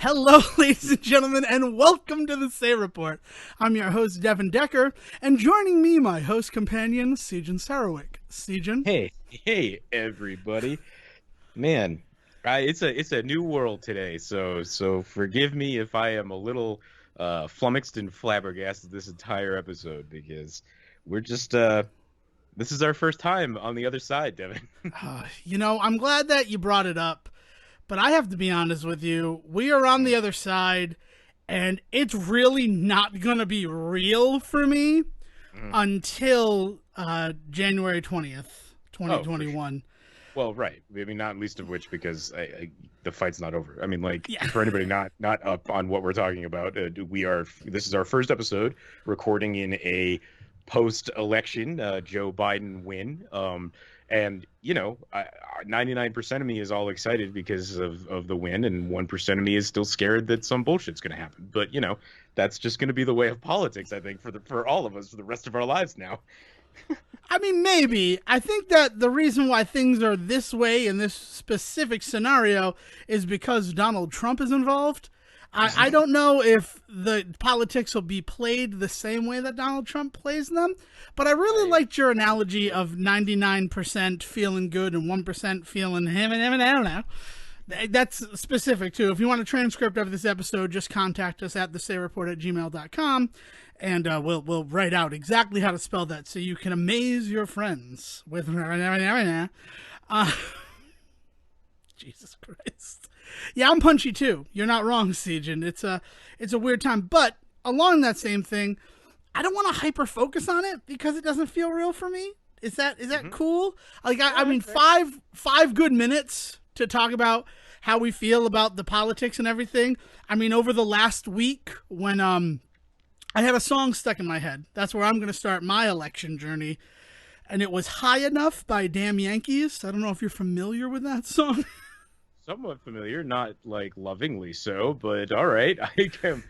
Hello, ladies and gentlemen, and welcome to the Say Report. I'm your host, Devin Decker, and joining me, my host companion, Sejan Sarowick. Sejan? Hey, everybody! Man, it's a new world today, so forgive me if I am a little flummoxed and flabbergasted this entire episode because we're just this is our first time on the other side, Devin. I'm glad that you brought it up, but I have to be honest with you. We are on the other side, and it's really not going to be real for me until January 20th, Oh, for 2021. Well, right. I mean, not least of which because the fight's not over. I mean, like Yeah. for anybody not up on what we're talking about, we are. This is our first episode recording in a post-election Joe Biden win. And 99% of me is all excited because of the win, and 1% of me is still scared that some bullshit's going to happen. But that's just going to be the way of politics, I think, for all of us for the rest of our lives now. I mean, maybe. I think that the reason why things are this way in this specific scenario is because Donald Trump is involved. I don't know if the politics will be played the same way that Donald Trump plays them, but I really liked your analogy of 99% feeling good and 1% feeling him and him, and I don't know. That's specific too. If you want a transcript of this episode, just contact us at thesayreport@gmail.com, and we'll write out exactly how to spell that so you can amaze your friends with Jesus Christ. Yeah, I'm punchy too. You're not wrong, Sejan. It's a weird time, but along that same thing, I don't want to hyper focus on it because it doesn't feel real for me. Is that cool? Like I mean, five good minutes to talk about how we feel about the politics and everything. I mean, over the last week when I had a song stuck in my head. That's where I'm going to start my election journey. And it was High Enough by Damn Yankees. I don't know if you're familiar with that song. Somewhat familiar, not like lovingly so, but all right. I can.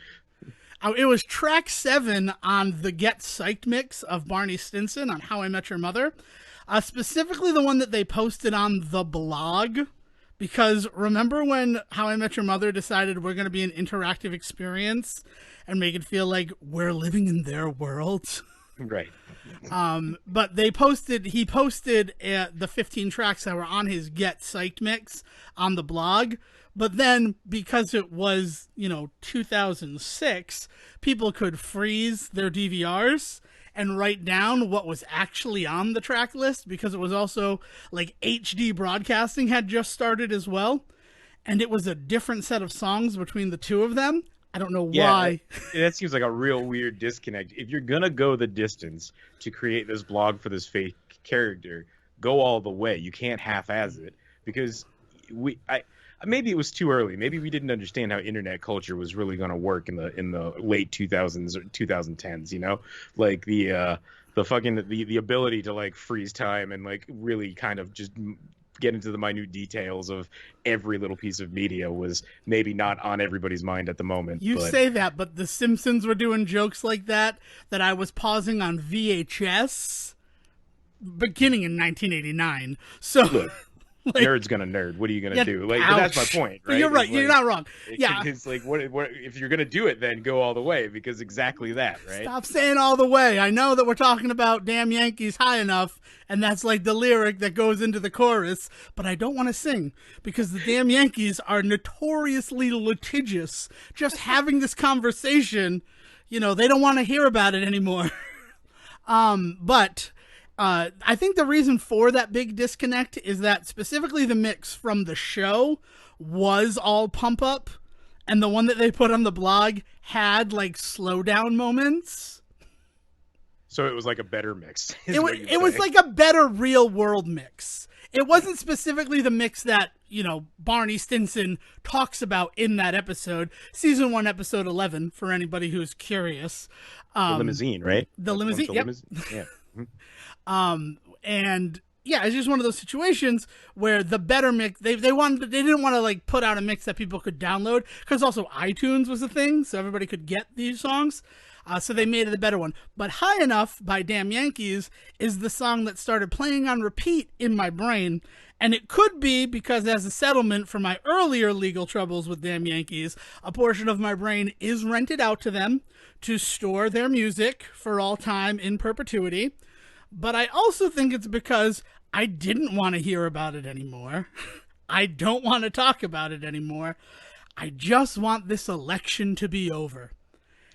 It was track 7 on the Get Psyched mix of Barney Stinson on How I Met Your Mother. Specifically the one that they posted on the blog. Because remember when How I Met Your Mother decided we're going to be an interactive experience and make it feel like we're living in their world? Right. But he posted the 15 tracks that were on his Get Psyched mix on the blog. But then because it was, 2006, people could freeze their DVRs and write down what was actually on the track list because it was also like HD broadcasting had just started as well. And it was a different set of songs between the two of them. I don't know why. That seems like a real weird disconnect. If you're gonna go the distance to create this blog for this fake character, go all the way. You can't half-ass it because maybe it was too early. Maybe we didn't understand how internet culture was really gonna work in the late 2000s or 2010s. Like the fucking the ability to like freeze time and like really kind of just get into the minute details of every little piece of media was maybe not on everybody's mind at the moment. You say that, but The Simpsons were doing jokes like that I was pausing on VHS beginning in 1989. So look, nerd's gonna nerd. What are you gonna do? Like, but that's my point, right? You're right. You're not wrong. Yeah, it's like what if you're gonna do it, then go all the way because exactly that, right? Stop saying all the way. I know that we're talking about Damn Yankees High Enough, and that's like the lyric that goes into the chorus, but I don't want to sing because the Damn Yankees are notoriously litigious. Just having this conversation, they don't want to hear about it anymore. But I think the reason for that big disconnect is that specifically the mix from the show was all pump up, and the one that they put on the blog had like slow down moments. So it was like a better mix. It was like a better real world mix. It wasn't specifically the mix that, Barney Stinson talks about in that episode. Season 1, episode 11, for anybody who's curious. The limousine, right? The limousine, yep. Yeah. And yeah, it's just one of those situations where the better mix, they didn't want to like put out a mix that people could download because also iTunes was a thing, so everybody could get these songs. So they made it a better one. But High Enough by Damn Yankees is the song that started playing on repeat in my brain. And it could be because, as a settlement for my earlier legal troubles with Damn Yankees, a portion of my brain is rented out to them to store their music for all time in perpetuity. But I also think it's because I didn't want to hear about it anymore. I don't want to talk about it anymore. I just want this election to be over.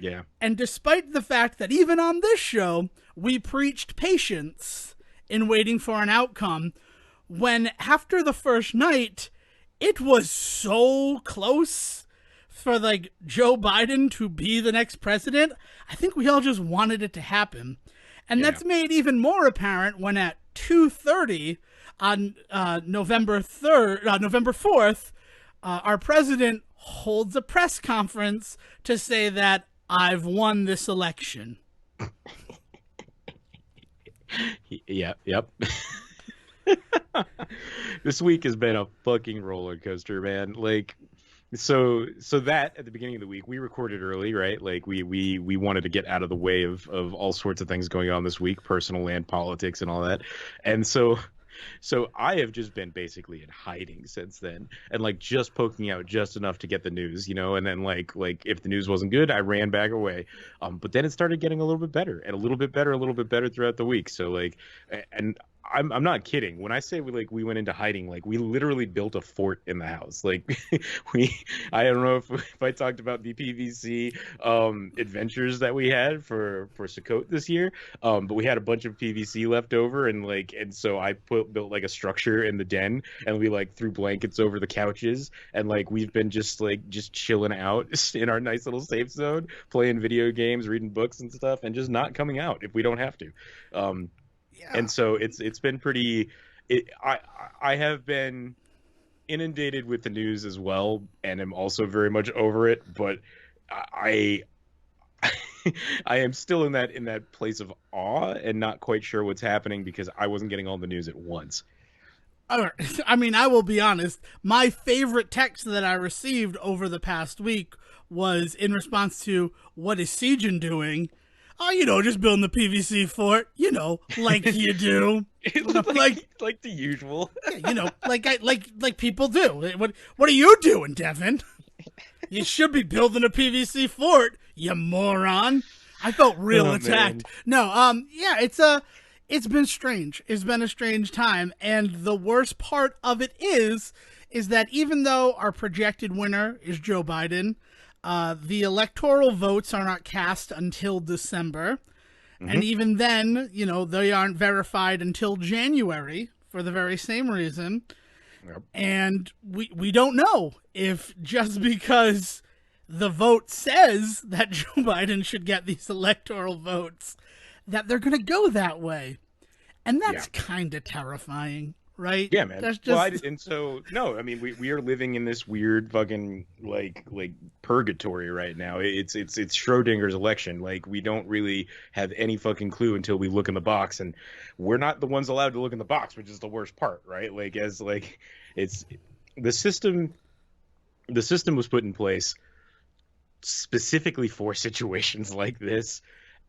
Yeah. And despite the fact that even on this show, we preached patience in waiting for an outcome, when after the first night, it was so close for like Joe Biden to be the next president, I think we all just wanted it to happen. And that's made even more apparent when at 2:30 on November 4th, our president holds a press conference to say that I've won this election. Yep. This week has been a fucking roller coaster, man. Like, so that at the beginning of the week we recorded early, right? Like we wanted to get out of the way of all sorts of things going on this week, personal and politics and all that. And so I have just been basically in hiding since then, and like just poking out just enough to get the news, and then like if the news wasn't good, I ran back away. But then it started getting a little bit better and a little bit better throughout the week. So like, and I'm not kidding when I say we went into hiding. Like, we literally built a fort in the house. Like, I don't know if I talked about the PVC adventures that we had for Sukkot this year, but we had a bunch of PVC left over, and so I built like a structure in the den, and we like threw blankets over the couches, and like we've been just chilling out in our nice little safe zone, playing video games, reading books and stuff, and just not coming out if we don't have to. And so it's been pretty. I have been inundated with the news as well, and am also very much over it. But I am still in that place of awe and not quite sure what's happening because I wasn't getting all the news at once. I mean, I will be honest. My favorite text that I received over the past week was in response to "What is Siegen doing?" Oh, just building the PVC fort, like you do. like the usual. like people do. What are you doing, Devin? You should be building a PVC fort, you moron. I felt real attacked. Man. No, it's been strange. It's been a strange time, and the worst part of it is that even though our projected winner is Joe Biden, the electoral votes are not cast until December. Mm-hmm. And even then, they aren't verified until January for the very same reason. Yep. And we don't know if just because the vote says that Joe Biden should get these electoral votes, that they're going to go that way. And that's kind of terrifying. Right? Yeah, man. That's just... I mean, we are living in this weird fucking like purgatory right now. It's Schrodinger's election. Like, we don't really have any fucking clue until we look in the box, and we're not the ones allowed to look in the box, which is the worst part, right? Like, it's the system was put in place specifically for situations like this,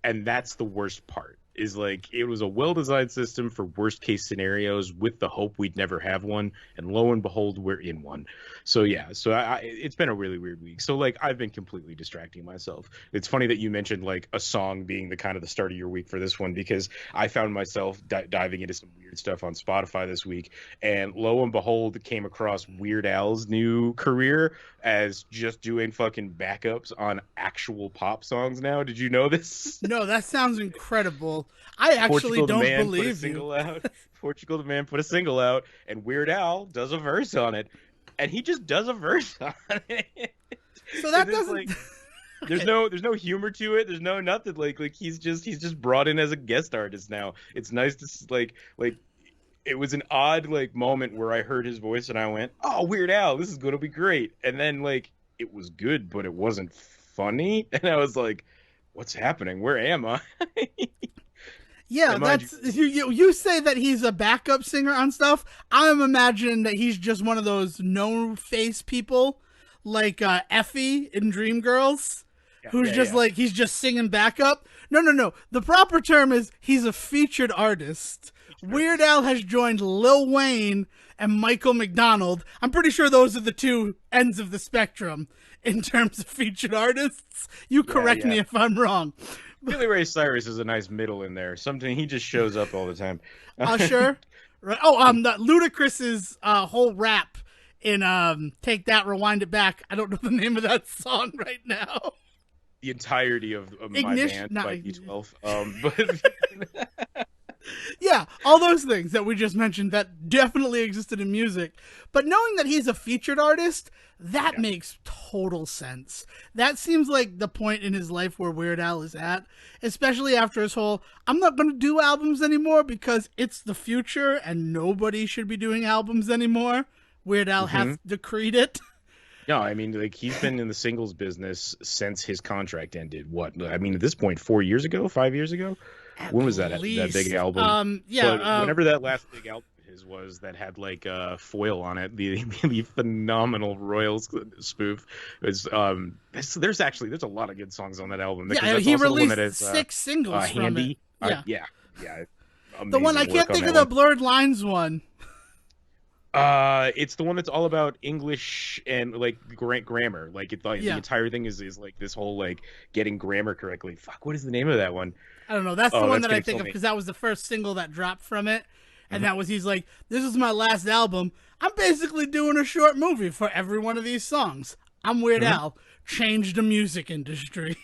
and that's the worst part. Is like, it was a well-designed system for worst-case scenarios with the hope we'd never have one, and lo and behold, we're in one. So it's been a really weird week. So like, I've been completely distracting myself. It's funny that you mentioned like a song being the kind of the start of your week for this one, because I found myself diving into some weird stuff on Spotify this week, and lo and behold, came across Weird Al's new career as just doing fucking backups on actual pop songs now. Did you know this? No, that sounds incredible. I actually don't believe you. Portugal the Man put a single out, and Weird Al does a verse on it, and he just does a verse on it. So that doesn't. Like, there's no humor to it. There's no nothing. Like he's just brought in as a guest artist now. It's nice to like. It was an odd like moment where I heard his voice and I went, "Oh, Weird Al, this is gonna be great." And then like, it was good, but it wasn't funny, and I was like, "What's happening? Where am I?" Yeah, you say that he's a backup singer on stuff. I'm imagining that he's just one of those no-face people, like Effie in Dreamgirls. Yeah, who's yeah, just yeah. like he's just singing backup. No, no, no. The proper term is he's a featured artist. Featured Weird artist. Al has joined Lil Wayne and Michael McDonald. I'm pretty sure those are the two ends of the spectrum in terms of featured artists. You Yeah, correct yeah. me if I'm wrong. Billy Ray Cyrus is a nice middle in there. Something he just shows up all the time. Usher, right? Oh, the Ludacris's whole rap in "Take That, Rewind It Back." I don't know the name of that song right now. The entirety of my Ignition, band not by Ignition. B12. But Yeah, all those things that we just mentioned that definitely existed in music. But knowing that he's a featured artist, that yeah. makes total sense. That seems like the point in his life where Weird Al is at, especially after his whole I'm not going to do albums anymore because it's the future and nobody should be doing albums anymore. Weird Al hmm hath decreed it. No, I mean, like he's been in the singles business since his contract ended. What? I mean, at this point, 4 years ago, 5 years ago. At When was that big least. album? Yeah, But whenever that last big album of his was that had like foil on it, the phenomenal Royals spoof was there's a lot of good songs on that album because yeah, that's he also the one that released is 6 singles from it. Handy. Yeah. Yeah, yeah, The one I amazing can't work on think of that the one. Blurred Lines one. It's the one that's all about English and like grammar. Like the Yeah. entire thing is like this whole like getting grammar correctly. Fuck, what is the name of that one? I don't know. That's the Oh, one that's that I gonna think kill of me. because that was the first single that dropped from it. And Mhm. that was, he's like, this is my last album. I'm basically doing a short movie for every one of these songs. I'm Weird Mhm. Al. Changed the music industry.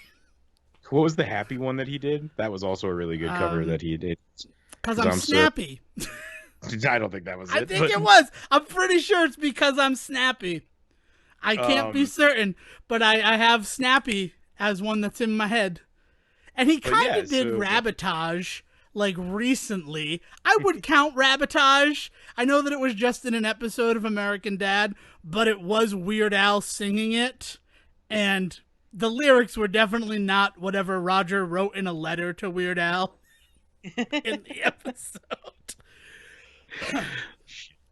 What was the happy one that he did? That was also a really good cover that he did. Because 'Cause I'm I'm so snappy. I don't think that was I it, think but it was. I'm pretty sure it's because I'm snappy. I can't be um, certain, but I have snappy as one that's in my head. And he but kind yeah, of did so Rabotage like recently. I would count Rabotage. I know that it was just in an episode of American Dad, but it was Weird Al singing it. And the lyrics were definitely not whatever Roger wrote in a letter to Weird Al in the episode.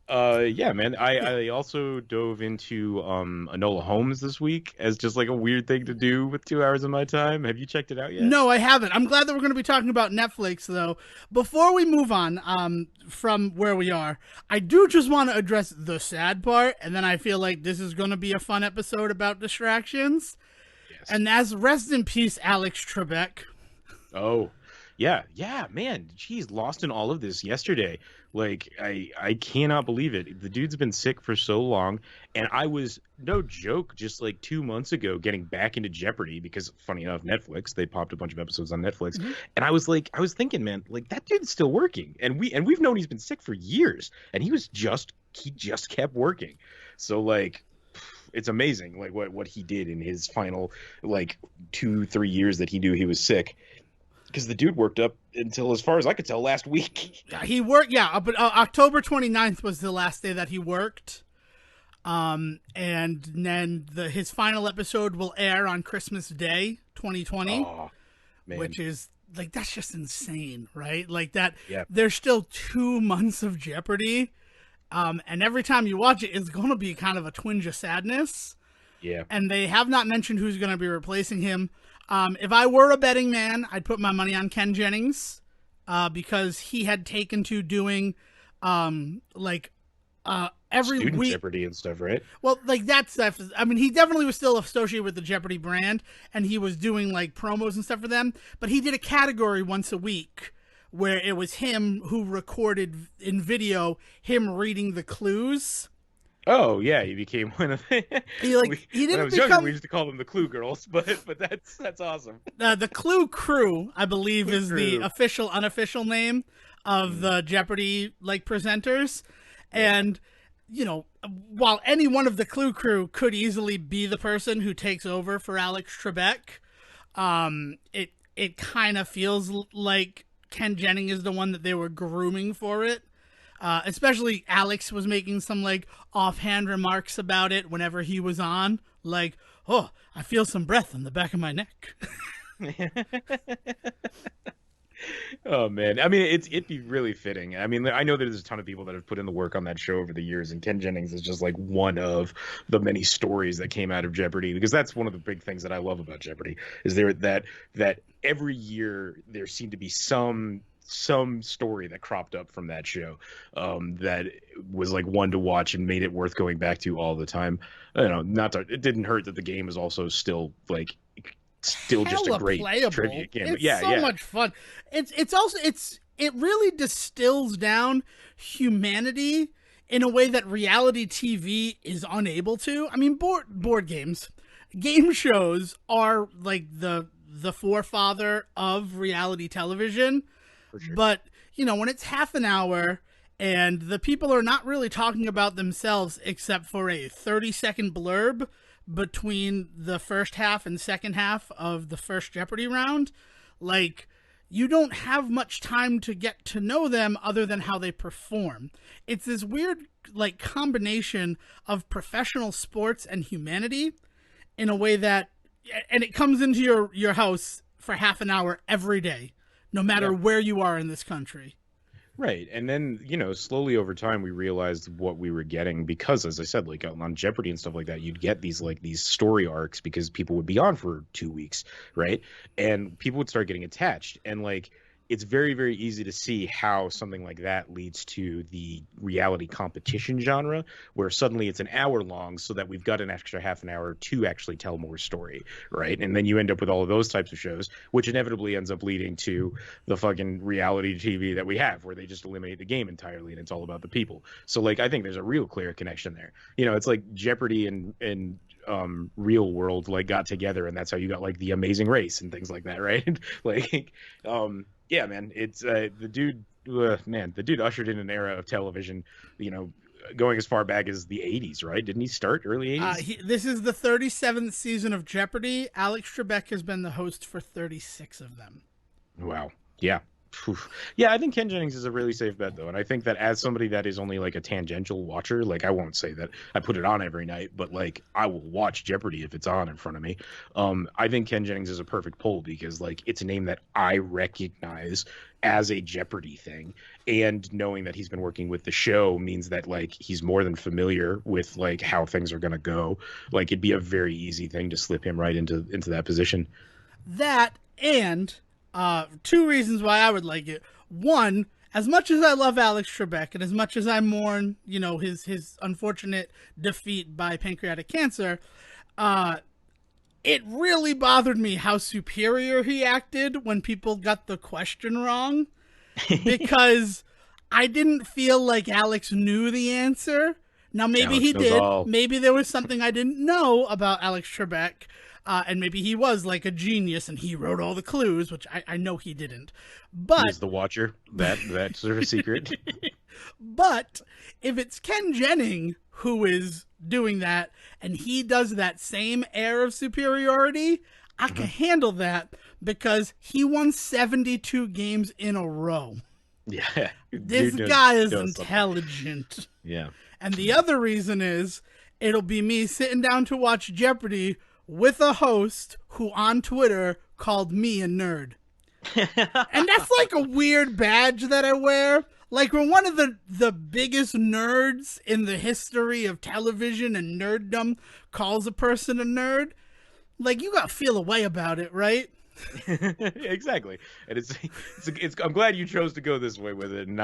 yeah, man. I Yeah. I also dove into Enola Holmes this week as just like a weird thing to do with 2 hours of my time. Have you checked it out yet? No, I haven't. I'm glad that we're going to be talking about Netflix, though. Before we move on from where we are, I do just want to address the sad part, and then I feel like this is going to be a fun episode about distractions. Yes. And that's rest in peace, Alex Trebek. Oh, yeah, yeah, man. Geez, lost in all of this yesterday. Like, I cannot believe it. The dude's been sick for so long, and I was no joke just like 2 months ago getting back into Jeopardy because, funny enough, Netflix they popped a bunch of episodes on Netflix, Mm-hmm. and I was thinking, man, like that dude's still working, and we've known he's been sick for years, and he just kept working. So like it's amazing like what he did in his final like 2 3 years that he knew he was sick because the dude worked up until as far as I could tell last week. He worked, yeah, but October 29th was the last day that he worked. And then his final episode will air on Christmas Day, 2020. Oh man, Which is like that's just insane, right? Like that yeah, there's still 2 months of Jeopardy. And every time you watch it, it's gonna be kind of a twinge of sadness. yeah. And they have not mentioned who's gonna be replacing him. If I were a betting man, I'd put my money on Ken Jennings, because he had taken to doing like every Student week. Jeopardy and stuff, right? Well, like that stuff. I mean, he definitely was still associated with the Jeopardy brand, and he was doing like promos and stuff for them. But he did a category once a week where it was him who recorded in video him reading the clues. Oh yeah, he became one of the. He like he When I didn't was younger, become we used to call them the Clue Girls, but that's awesome. the Clue Crew. I believe Clue is the Crew. official unofficial name of the Jeopardy like presenters, and you know, while any one of the Clue Crew could easily be the person who takes over for Alex Trebek, it kind of feels like Ken Jennings is the one that they were grooming for it. Especially Alex was making some like offhand remarks about it whenever he was on, like, "Oh, I feel some breath on the back of my neck." Oh man, I mean, it'd be really fitting. I mean, I know there's a ton of people that have put in the work on that show over the years, and Ken Jennings is just like one of the many stories that came out of Jeopardy. Because that's one of the big things that I love about Jeopardy is there that every year there seemed to be some story that cropped up from that show that was like one to watch and made it worth going back to all the time. I don't know, not to, it didn't hurt that the game is also still like still just a Hella great playable. trivia game. But It's yeah, so yeah. much fun. It's also it really distills down humanity in a way that reality TV is unable to. I mean, board games, game shows are like the forefather of reality television. For sure. But, you know, when it's half an hour and the people are not really talking about themselves except for a 30-second blurb between the first half and second half of the first Jeopardy round, like, you don't have much time to get to know them other than how they perform. It's this weird, like, combination of professional sports and humanity in a way that, and it comes into your house for half an hour every day, no matter Yeah. where you are in this country. Right. And then, slowly over time we realized what we were getting because as I said, like on Jeopardy and stuff like that, you'd get these story arcs because people would be on for 2 weeks, right? And people would start getting attached. And like it's very, very easy to see how something like that leads to the reality competition genre, where suddenly it's an hour long so that we've got an extra half an hour to actually tell more story, right? And then you end up with all of those types of shows, which inevitably ends up leading to the fucking reality TV that we have, where they just eliminate the game entirely and it's all about the people. So, like, I think there's a real clear connection there. It's like Jeopardy and real world like got together, and that's how you got like the Amazing Race and things like that, right? Like yeah, man, it's the dude ushered in an era of television, going as far back as the 80s, right? Didn't he start early 80s? This is the 37th season of Jeopardy. Alex Trebek has been the host for 36 of them. Wow. Yeah. Phew. Yeah, I think Ken Jennings is a really safe bet, though. And I think that as somebody that is only like a tangential watcher, like I won't say that I put it on every night, but like I will watch Jeopardy if it's on in front of me. I think Ken Jennings is a perfect pull because like it's a name that I recognize as a Jeopardy thing. And knowing that he's been working with the show means that like he's more than familiar with like how things are gonna go. Like it'd be a very easy thing to slip him right into that position. That and two reasons why I would like it. One, as much as I love Alex Trebek and as much as I mourn, his unfortunate defeat by pancreatic cancer, it really bothered me how superior he acted when people got the question wrong, because I didn't feel like Alex knew the answer. Now, maybe Alex he knows did. all. Maybe there was something I didn't know about Alex Trebek. And maybe he was like a genius and he wrote all the clues, which I know he didn't. But He's the watcher. That's sort of secret. but if it's Ken Jennings who is doing that and he does that same air of superiority, I can handle that because he won 72 games in a row. Yeah. This Dude guy is knows something. intelligent. Yeah. And the other reason is it'll be me sitting down to watch Jeopardy with a host who on Twitter called me a nerd. And that's like a weird badge that I wear. Like when one of the biggest nerds in the history of television and nerddom calls a person a nerd, like you gotta feel a way about it, right? Exactly. And it's I'm glad you chose to go this way with it and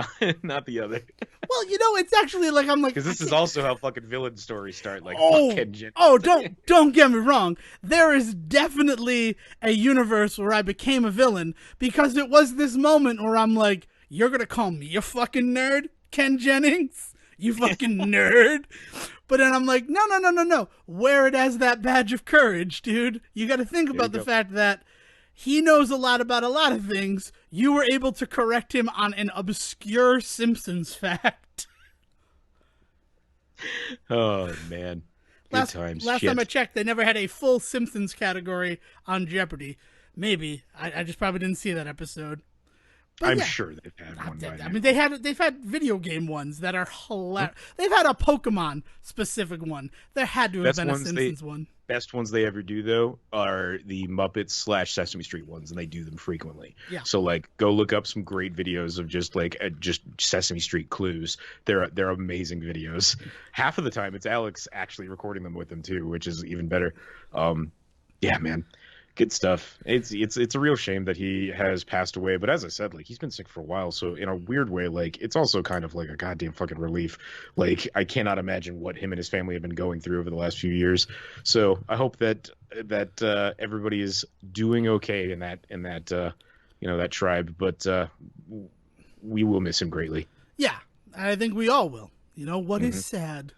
not the other. Well, it's actually like I'm like Because this is also how fucking villain stories start. Like oh, fucking Jennings. oh, don't get me wrong. There is definitely a universe where I became a villain because it was this moment where I'm like, you're gonna call me a fucking nerd, Ken Jennings? You fucking nerd. But then I'm like, no. Wear it as that badge of courage, dude. You gotta think about the fact that he knows a lot about a lot of things. You were able to correct him on an obscure Simpsons fact. Oh man. Good times. Last Shit. time I checked, they never had a full Simpsons category on Jeopardy. Maybe. I just probably didn't see that episode. But I'm yeah, sure they've had one by I now. mean they've had video game ones that are hilarious. Hmm? They've had a Pokemon specific one. There had to have Best been a ones they Simpsons one. best ones they ever do though are the Muppets slash Sesame Street ones, and they do them frequently. Yeah. So like, go look up some great videos of just like just Sesame Street clues. They're amazing videos. Half of the time, it's Alex actually recording them with them too, which is even better. Yeah, man, good stuff. It's a real shame that he has passed away, but as I said, like he's been sick for a while, so in a weird way, like it's also kind of like a goddamn fucking relief. Like I cannot imagine what him and his family have been going through over the last few years. So I hope that everybody is doing okay in that that tribe, but we will miss him greatly. Yeah, I think we all will. You know what is sad?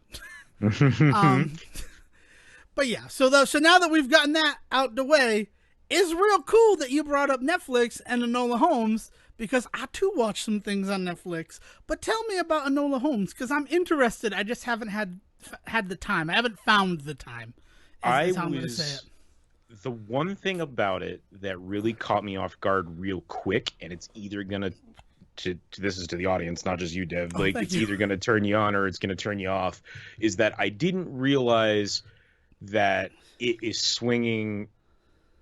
Mhm. But yeah, so now that we've gotten that out the way, it's real cool that you brought up Netflix and Enola Holmes because I too watched some things on Netflix. But tell me about Enola Holmes because I'm interested. I just haven't had the time. I haven't found the time. I Is how I'm going to say was it. The one thing about it that really caught me off guard real quick, and it's either gonna this is to the audience, not just you, Dev. Oh, Like thank it's you. either gonna turn you on or it's gonna turn you off. Is that I didn't realize that it is swinging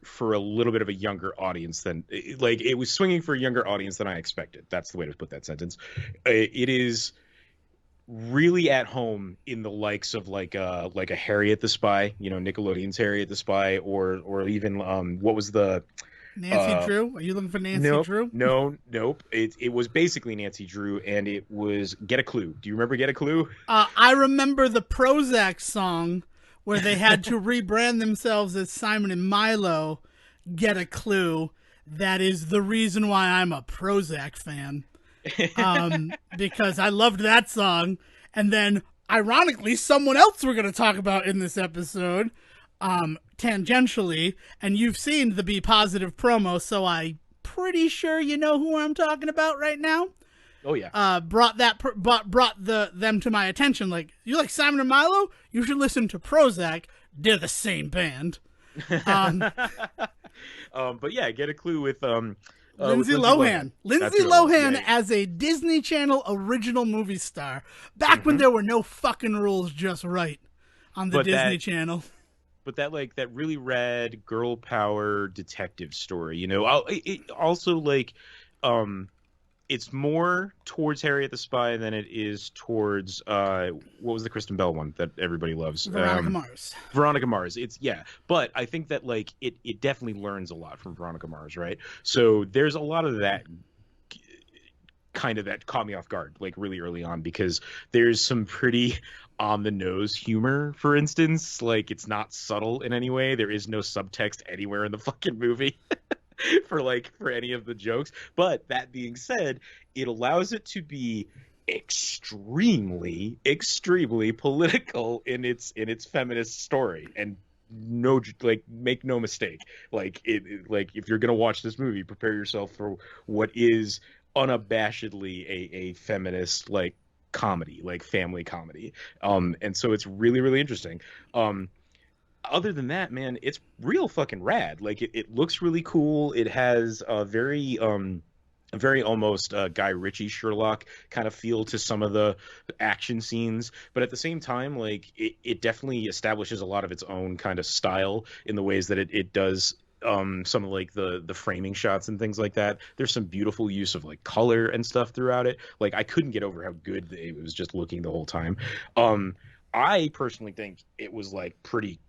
for a little bit of a younger audience than like it was swinging for a younger audience than I expected. That's the way to put that sentence. It is really at home in the likes of like a Harriet the Spy, Nickelodeon's Harriet the Spy, or even what was the Nancy uh Drew? Are you looking for Nancy nope, Drew? nope. It was basically Nancy Drew, and it was Get a Clue. Do you remember Get a Clue? I remember the Prozac song where they had to rebrand themselves as Simon and Milo. Get a Clue. That is the reason why I'm a Prozac fan. Because I loved that song. And then, ironically, someone else we're going to talk about in this episode, tangentially, and you've seen the Be Positive promo, so I'm pretty sure you know who I'm talking about right now. Oh yeah. Brought them to my attention. Like, you like Simon and Milo? You should listen to Prozac. They're the same band. But yeah, Get a Clue with Lindsay with Lohan. That's Lindsay who it was. Lohan Yeah, as a Disney Channel original movie star. Back when there were no fucking rules just right on the But Disney Channel. but that like that really rad girl power detective story, it also like it's more towards Harriet the Spy than it is towards what was the Kristen Bell one that everybody loves? Veronica Mars. Veronica Mars. It's yeah, but I think that like it definitely learns a lot from Veronica Mars, right? So there's a lot of that kind of that caught me off guard like really early on because there's some pretty on the nose humor, for instance. Like it's not subtle in any way. There is no subtext anywhere in the fucking movie. For any of the jokes. But that being said, it allows it to be extremely political in its feminist story. And no, like make no mistake, like if you're gonna watch this movie, prepare yourself for what is unabashedly a feminist like comedy, like family comedy. And so it's really really interesting. Other than that, man, it's real fucking rad. Like it looks really cool. It has a very almost Guy Ritchie Sherlock kind of feel to some of the action scenes, but at the same time, like it definitely establishes a lot of its own kind of style in the ways that it does some of like the framing shots and things like that. There's some beautiful use of like color and stuff throughout it. Like I couldn't get over how good it was just looking the whole time. I personally think it was like pretty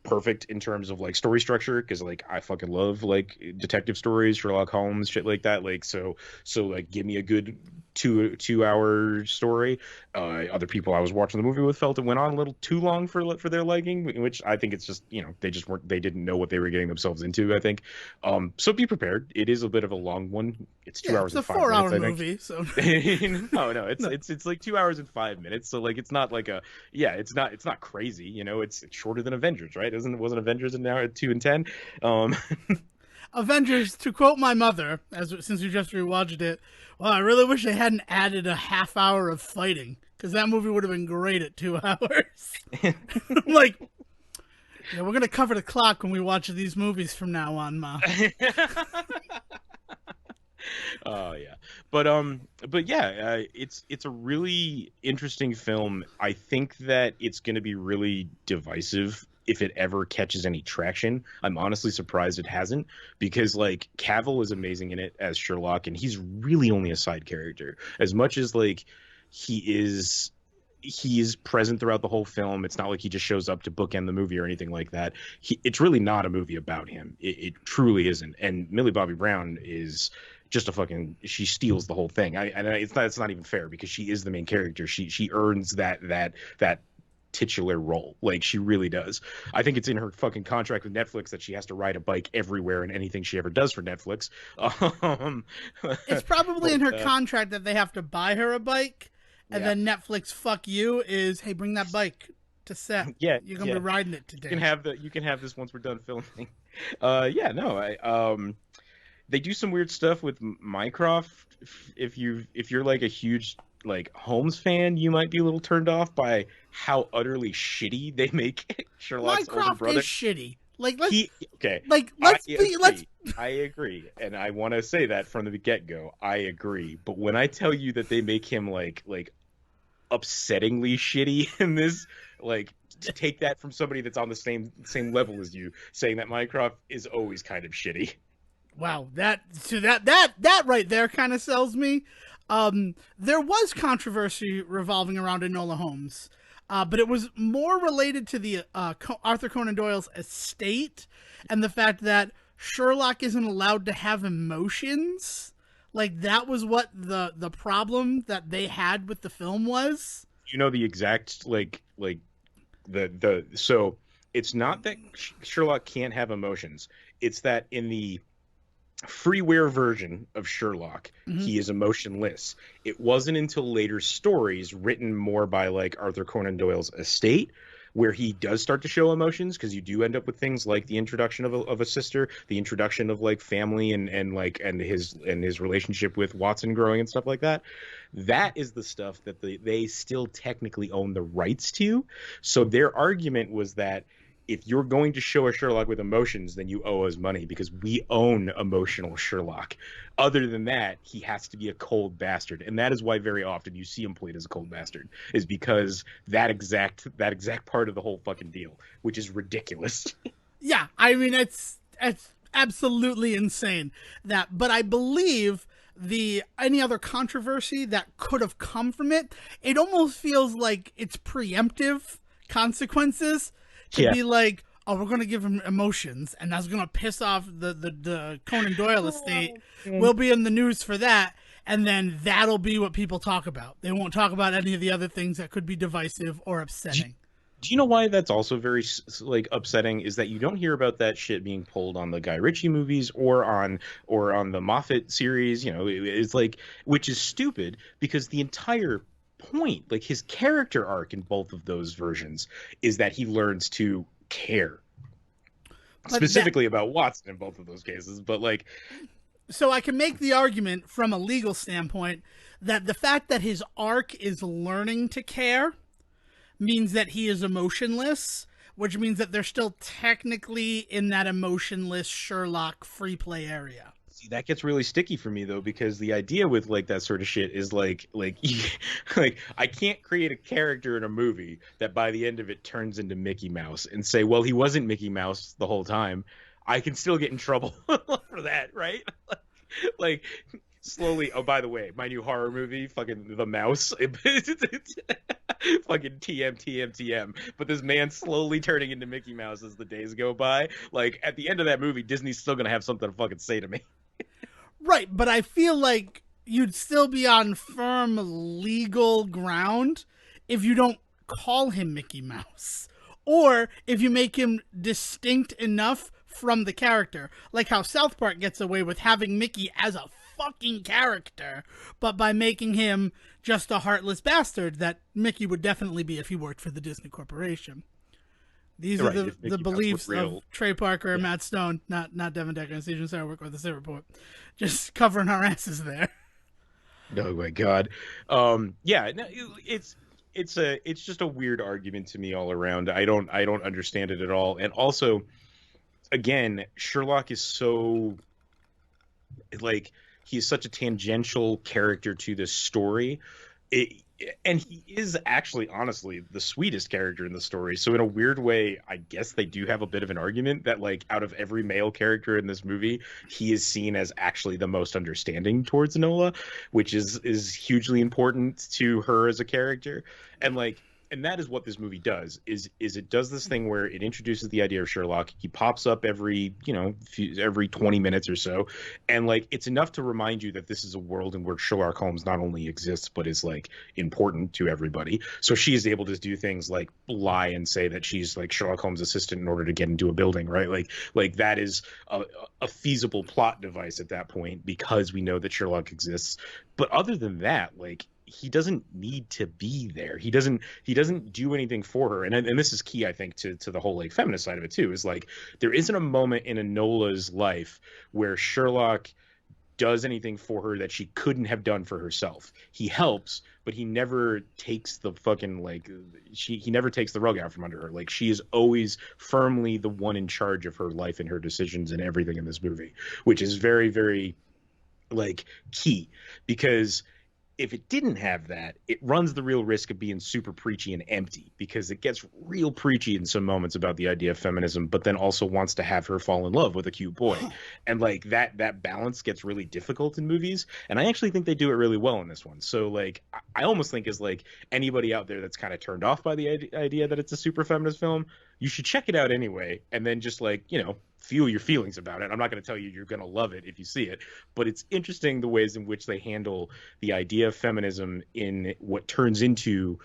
perfect in terms of like story structure because like I fucking love like detective stories, Sherlock Holmes, shit like that. Like so like give me a good two hour story. Other people I was watching the movie with felt it went on a little too long for their liking, which I think it's just they didn't know what they were getting themselves into. I think so be prepared. It is a bit of a long one. It's 2 hours It's a and 5 minutes. 4-hour I think. movie, so No, it's like 2 hours and 5 minutes. So like it's not like it's not crazy. It's shorter than Avengers, right? Wasn't Avengers an hour 2 and 10? Avengers, to quote my mother, since you just rewatched it, well, I really wish they hadn't added a half hour of fighting, because that movie would have been great at 2 hours. I'm like, yeah, we're going to cover the clock when we watch these movies from now on, Ma. Yeah, but yeah, it's a really interesting film. I think that it's going to be really divisive if it ever catches any traction. I'm honestly surprised it hasn't, because like Cavill is amazing in it as Sherlock, and he's really only a side character. As much as like he is he is present throughout the whole film. It's not like he just shows up to bookend the movie or anything like that. It's really not a movie about him. It truly isn't. And Millie Bobby Brown is just a fucking, she steals the whole thing. And it's not even fair, because she is the main character. She earns that titular role. Like, she really does. I think it's in her fucking contract with Netflix that she has to ride a bike everywhere in anything she ever does for Netflix. Um, It's probably but in her contract that they have to buy her a bike, and yeah, then Netflix fuck you is, hey, bring that bike to set. yeah, You're gonna be yeah. riding it You can today. have you can have this once we're done filming. Yeah, no, I they do some weird stuff with Mycroft. If you're like a huge like Holmes fan, you might be a little turned off by how utterly shitty they make Sherlock's older Mycroft is brother. shitty. He Okay, I Let's be let's agree, and I want to say that from the get go. I agree, but when I tell you that they make him like upsettingly shitty in this, like, to take that from somebody that's on the same level as you, saying that Mycroft is always kind of shitty. wow, that right there kind of sells me. There was controversy revolving around Enola Holmes, but it was more related to the Arthur Conan Doyle's estate and the fact that Sherlock isn't allowed to have emotions. Like, that was what the problem that they had with the film was. You know the exact like the so it's not that Sherlock can't have emotions. It's that in the freeware version of Sherlock, Mm-hmm. he is emotionless. It wasn't until later stories written more by like Arthur Conan Doyle's estate where he does start to show emotions, because you do end up with things like the introduction of a sister, the introduction of like family and his relationship with Watson growing and stuff like that. That is the stuff that they still technically own the rights to. So their argument was that if you're going to show a Sherlock with emotions, then you owe us money, because we own emotional Sherlock. Other than that, he has to be a cold bastard, and that is why very often you see him played as a cold bastard, is because that exact part of the whole fucking deal, which is ridiculous. Yeah, I mean, it's absolutely insane that, but I believe the any other controversy that could have come from it, it almost feels like it's preemptive consequences to Yeah. be like, oh, we're gonna give him emotions, and that's gonna piss off the Conan Doyle estate. We'll be in the news for that, and then that'll be what people talk about. They won't talk about any of the other things that could be divisive or upsetting. Do you know why that's also very like upsetting? Is that you don't hear about that shit being pulled on the Guy Ritchie movies or on the Moffat series. It's like, which is stupid, because the entire point, like his character arc in both of those versions, is that he learns to care, But that specifically about Watson in both of those cases. But like, so I can make the argument from a legal standpoint that the fact that his arc is learning to care means that he is emotionless, which means that they're still technically in that emotionless Sherlock free play area. see, that gets really sticky for me though, because the idea with like that sort of shit is like like I can't create a character in a movie that by the end of it turns into Mickey Mouse and say, well, he wasn't Mickey Mouse the whole time. I can still get in trouble for that, right? Like, slowly. Oh, by the way, my new horror movie, fucking The Mouse, fucking TM. But this man slowly turning into Mickey Mouse as the days go by. Like, at the end of that movie, Disney's still gonna have something to fucking say to me. Right, but I feel like you'd still be on firm legal ground if you don't call him Mickey Mouse. Or if you make him distinct enough from the character. Like how South Park gets away with having Mickey as a fucking character, but by making him just a heartless bastard that Mickey would definitely be if he worked for the Disney Corporation. These are Right, the, if the Mickey Mouse beliefs were real. of Trey Parker and Yeah. Matt Stone, not Devin Decker and Stephen Sarwick or the Sit Report. Just covering our asses there. Oh my God. Yeah, no, it's just a weird argument to me all around. I don't understand it at all. And also, again, Sherlock is so like he's such a tangential character to this story. It, and he is actually, honestly, the sweetest character in the story. So in a weird way, I guess they do have a bit of an argument that, like, out of every male character in this movie, he is seen as actually the most understanding towards Enola, which is hugely important to her as a character. And like, and that is what this movie does, is it does this thing where it introduces the idea of Sherlock. He pops up every, every 20 minutes or so, and like, it's enough to remind you that this is a world in which Sherlock Holmes not only exists but is like important to everybody. So she is able to do things like lie and say that she's like Sherlock Holmes' assistant in order to get into a building, right? Like that is a feasible plot device at that point because we know that Sherlock exists. But other than that, like, he doesn't need to be there. He doesn't do anything for her. And this is key, I think, to the whole like feminist side of it too, is like, there isn't a moment in Enola's life where Sherlock does anything for her that she couldn't have done for herself. He helps, but he never takes the fucking like he never takes the rug out from under her. Like, she is always firmly the one in charge of her life and her decisions and everything in this movie, which is very, very like key, because if it didn't have that, it runs the real risk of being super preachy and empty, because it gets real preachy in some moments about the idea of feminism, but then also wants to have her fall in love with a cute boy. And like that balance gets really difficult in movies. And I actually think they do it really well in this one. So like, I almost think is like, anybody out there that's kind of turned off by the idea that it's a super feminist film, you should check it out anyway. And then just like, feel your feelings about it. I'm not going to tell you you're going to love it if you see it, but it's interesting the ways in which they handle the idea of feminism in what turns into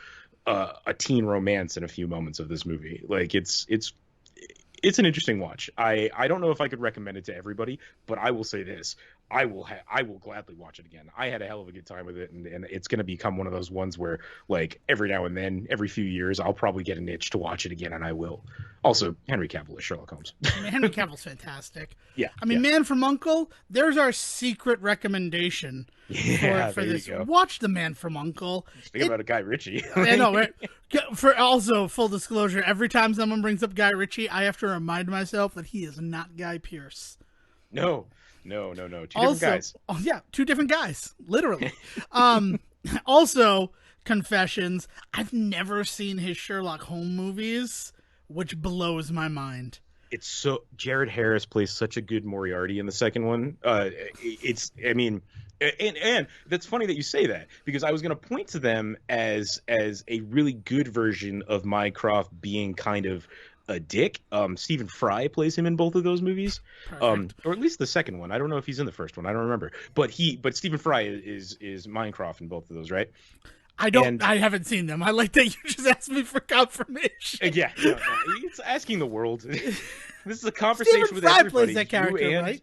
a teen romance in a few moments of this movie. Like, it's an interesting watch. I don't know if I could recommend it to everybody, but I will say this: I will gladly watch it again. I had a hell of a good time with it, and it's going to become one of those ones where, like, every now and then, every few years, I'll probably get an itch to watch it again, and I will. Also, Henry Cavill is Sherlock Holmes. I mean, Henry Cavill's fantastic. Yeah. I mean, Man from U.N.C.L.E., there's our secret recommendation for this. Watch The Man from U.N.C.L.E. Speaking about a Guy Ritchie. I know, right? For also, full disclosure, every time someone brings up Guy Ritchie, I have to remind myself that he is not Guy Pearce. No. Two different guys. Oh, yeah, two different guys, literally. Also, confessions, I've never seen his Sherlock Holmes movies, which blows my mind. It's so Jared Harris plays such a good Moriarty in the second one. And that's funny that you say that, because I was going to point to them as a really good version of Mycroft being kind of a dick. Stephen Fry plays him in both of those movies, or at least the second one. I don't know if he's in the first one. I don't remember. But Stephen Fry is Mycroft in both of those, right? I haven't seen them. I like that you just asked me for confirmation. Yeah, no, it's asking the world. This is a conversation Stephen with Fry everybody. plays that character, right?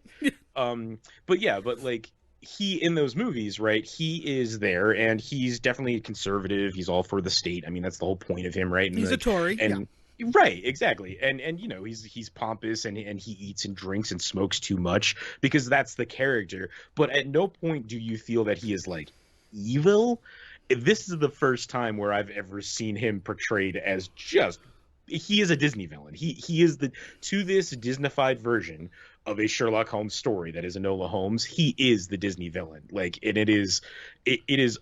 But like, he in those movies, right? He is there, and he's definitely conservative. He's all for the state. I mean, that's the whole point of him, right? And he's a Tory, and yeah. Right, exactly. And he's pompous, and he eats and drinks and smokes too much, because that's the character. But at no point do you feel that he is like evil. This is the first time where I've ever seen him portrayed as just, he is a Disney villain. He is to this Disneyfied version of a Sherlock Holmes story that is Enola Holmes. He is the Disney villain. Like, and it is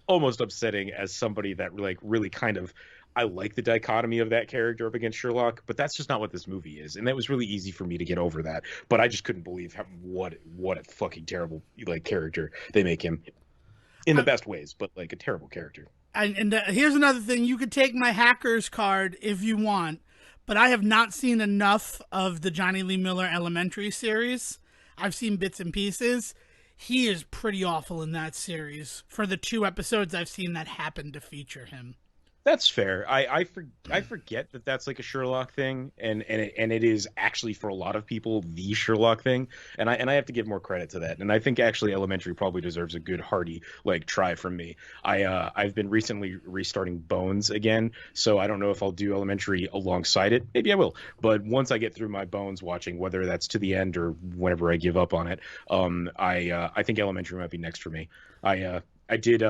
almost upsetting as somebody that like really kind of, I like the dichotomy of that character up against Sherlock, but that's just not what this movie is. And that was really easy for me to get over that. But I just couldn't believe what a fucking terrible like character they make him. In the best ways, but like a terrible character. And here's another thing. You could take my hacker's card if you want, but I have not seen enough of the Johnny Lee Miller Elementary series. I've seen bits and pieces. He is pretty awful in that series for the 2 episodes I've seen that happened to feature him. That's fair. I forget that that's like a Sherlock thing, and it is actually for a lot of people the Sherlock thing, and I have to give more credit to that. And I think actually Elementary probably deserves a good hearty like try from me. I've been recently restarting Bones again, so I don't know if I'll do Elementary alongside it. Maybe I will, but once I get through my Bones watching, whether that's to the end or whenever I give up on it, I think Elementary might be next for me. I did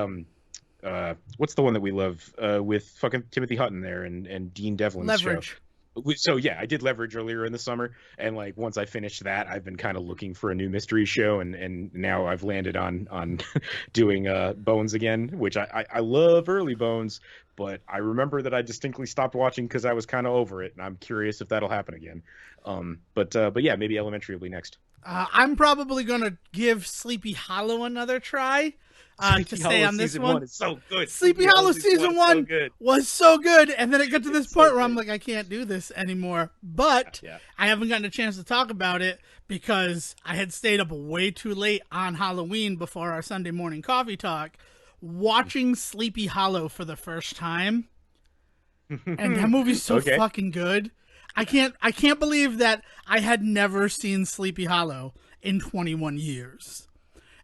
what's the one that we love with fucking Timothy Hutton there and Dean Devlin's Leverage. show? So yeah, I did Leverage earlier in the summer, and like once I finished that, I've been kind of looking for a new mystery show, and now I've landed on doing Bones again, which I love early Bones, but I remember that I distinctly stopped watching because I was kind of over it, and I'm curious if that'll happen again. But yeah, maybe Elementary will be next. I'm probably gonna give Sleepy Hollow another try. To Sleepy stay Hollow on this season one. one is so good. Sleepy Hollow season Is so one good. was so good, and then it got to this It's so point where I'm good. like, I can't do this anymore. But Yeah. I haven't gotten a chance to talk about it because I had stayed up way too late on Halloween before our Sunday morning coffee talk, watching Sleepy Hollow for the first time, and that movie's so Okay. fucking good. I can't believe that I had never seen Sleepy Hollow in 21 years.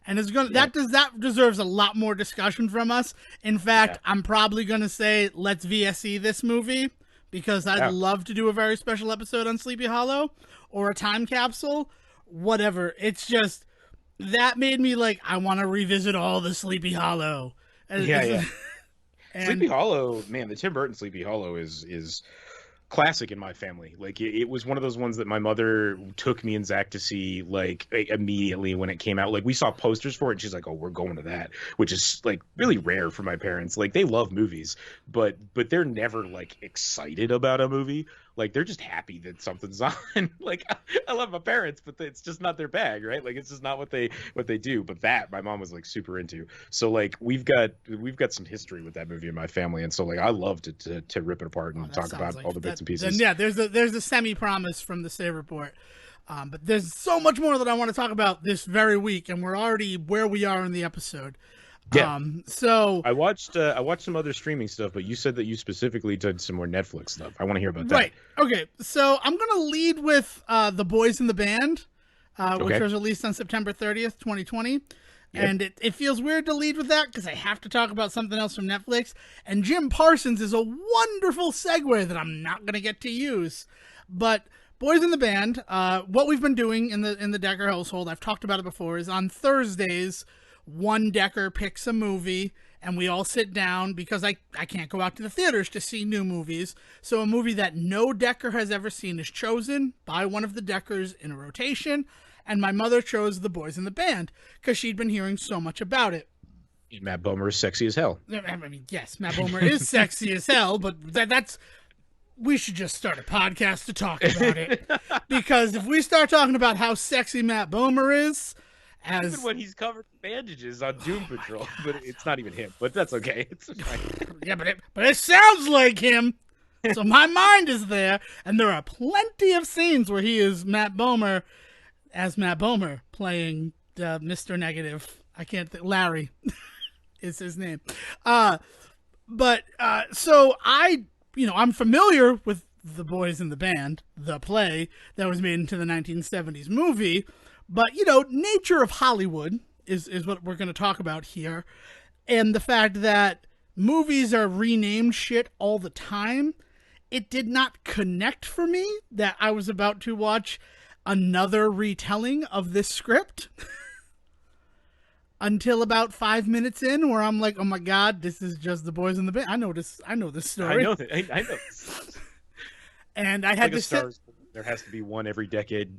And it's gonna Yeah. that deserves a lot more discussion from us. In fact, Yeah. I'm probably gonna say let's VSE this movie because I'd Yeah. love to do a very special episode on Sleepy Hollow or a time capsule, whatever. It's just that made me like I want to revisit all the Sleepy Hollow. Yeah, yeah. And Sleepy Hollow, man, the Tim Burton Sleepy Hollow is classic in my family. Like it was one of those ones that my mother took me and Zach to see like immediately when it came out. Like we saw posters for it, and she's like, "Oh, we're going to that," which is like really rare for my parents. Like they love movies, but they're never like excited about a movie. Like they're just happy that something's on. Like I love my parents, but it's just not their bag, right? Like it's just not what they do. But that my mom was like super into. So like we've got some history with that movie in my family, and so like I love to rip it apart and that talk sounds about like all the bits and then pieces. yeah, there's a semi promise from the Save Report. But there's so much more that I want to talk about this very week, and we're already where we are in the episode. Yeah. So I watched some other streaming stuff, but you said that you specifically did some more Netflix stuff. I want to hear about that. right, okay. So I'm gonna lead with The Boys in the Band, which Okay. was released on September 30th, 2020. Yep. And it feels weird to lead with that because I have to talk about something else from Netflix. And Jim Parsons is a wonderful segue that I'm not going to get to use. But Boys in the Band, what we've been doing in the Decker household, I've talked about it before, is on Thursdays, one Decker picks a movie and we all sit down because I can't go out to the theaters to see new movies. So a movie that no Decker has ever seen is chosen by one of the Deckers in a rotation. And my mother chose The Boys in the Band because she'd been hearing so much about it. Matt Bomer is sexy as hell. I mean, yes, Matt Bomer is sexy as hell, but that's we should just start a podcast to talk about it. Because if we start talking about how sexy Matt Bomer is, as Even when he's covered in bandages on Doom Patrol, but it's not even him. But that's okay. It's fine. yeah, but it sounds like him. So my mind is there, and there are plenty of scenes where he is Matt Bomer as Matt Bomer playing Mr. Negative. I can't think. Larry is his name. So I'm familiar with The Boys in the Band, the play that was made into the 1970s movie. But, nature of Hollywood is what we're going to talk about here. And the fact that movies are renamed shit all the time, it did not connect for me that I was about to watch another retelling of this script until about 5 minutes in, where I'm like, oh my god, this is just The Boys in the Band. I know this story. I know that. I know. And I had Like to sit. there has to be one every decade.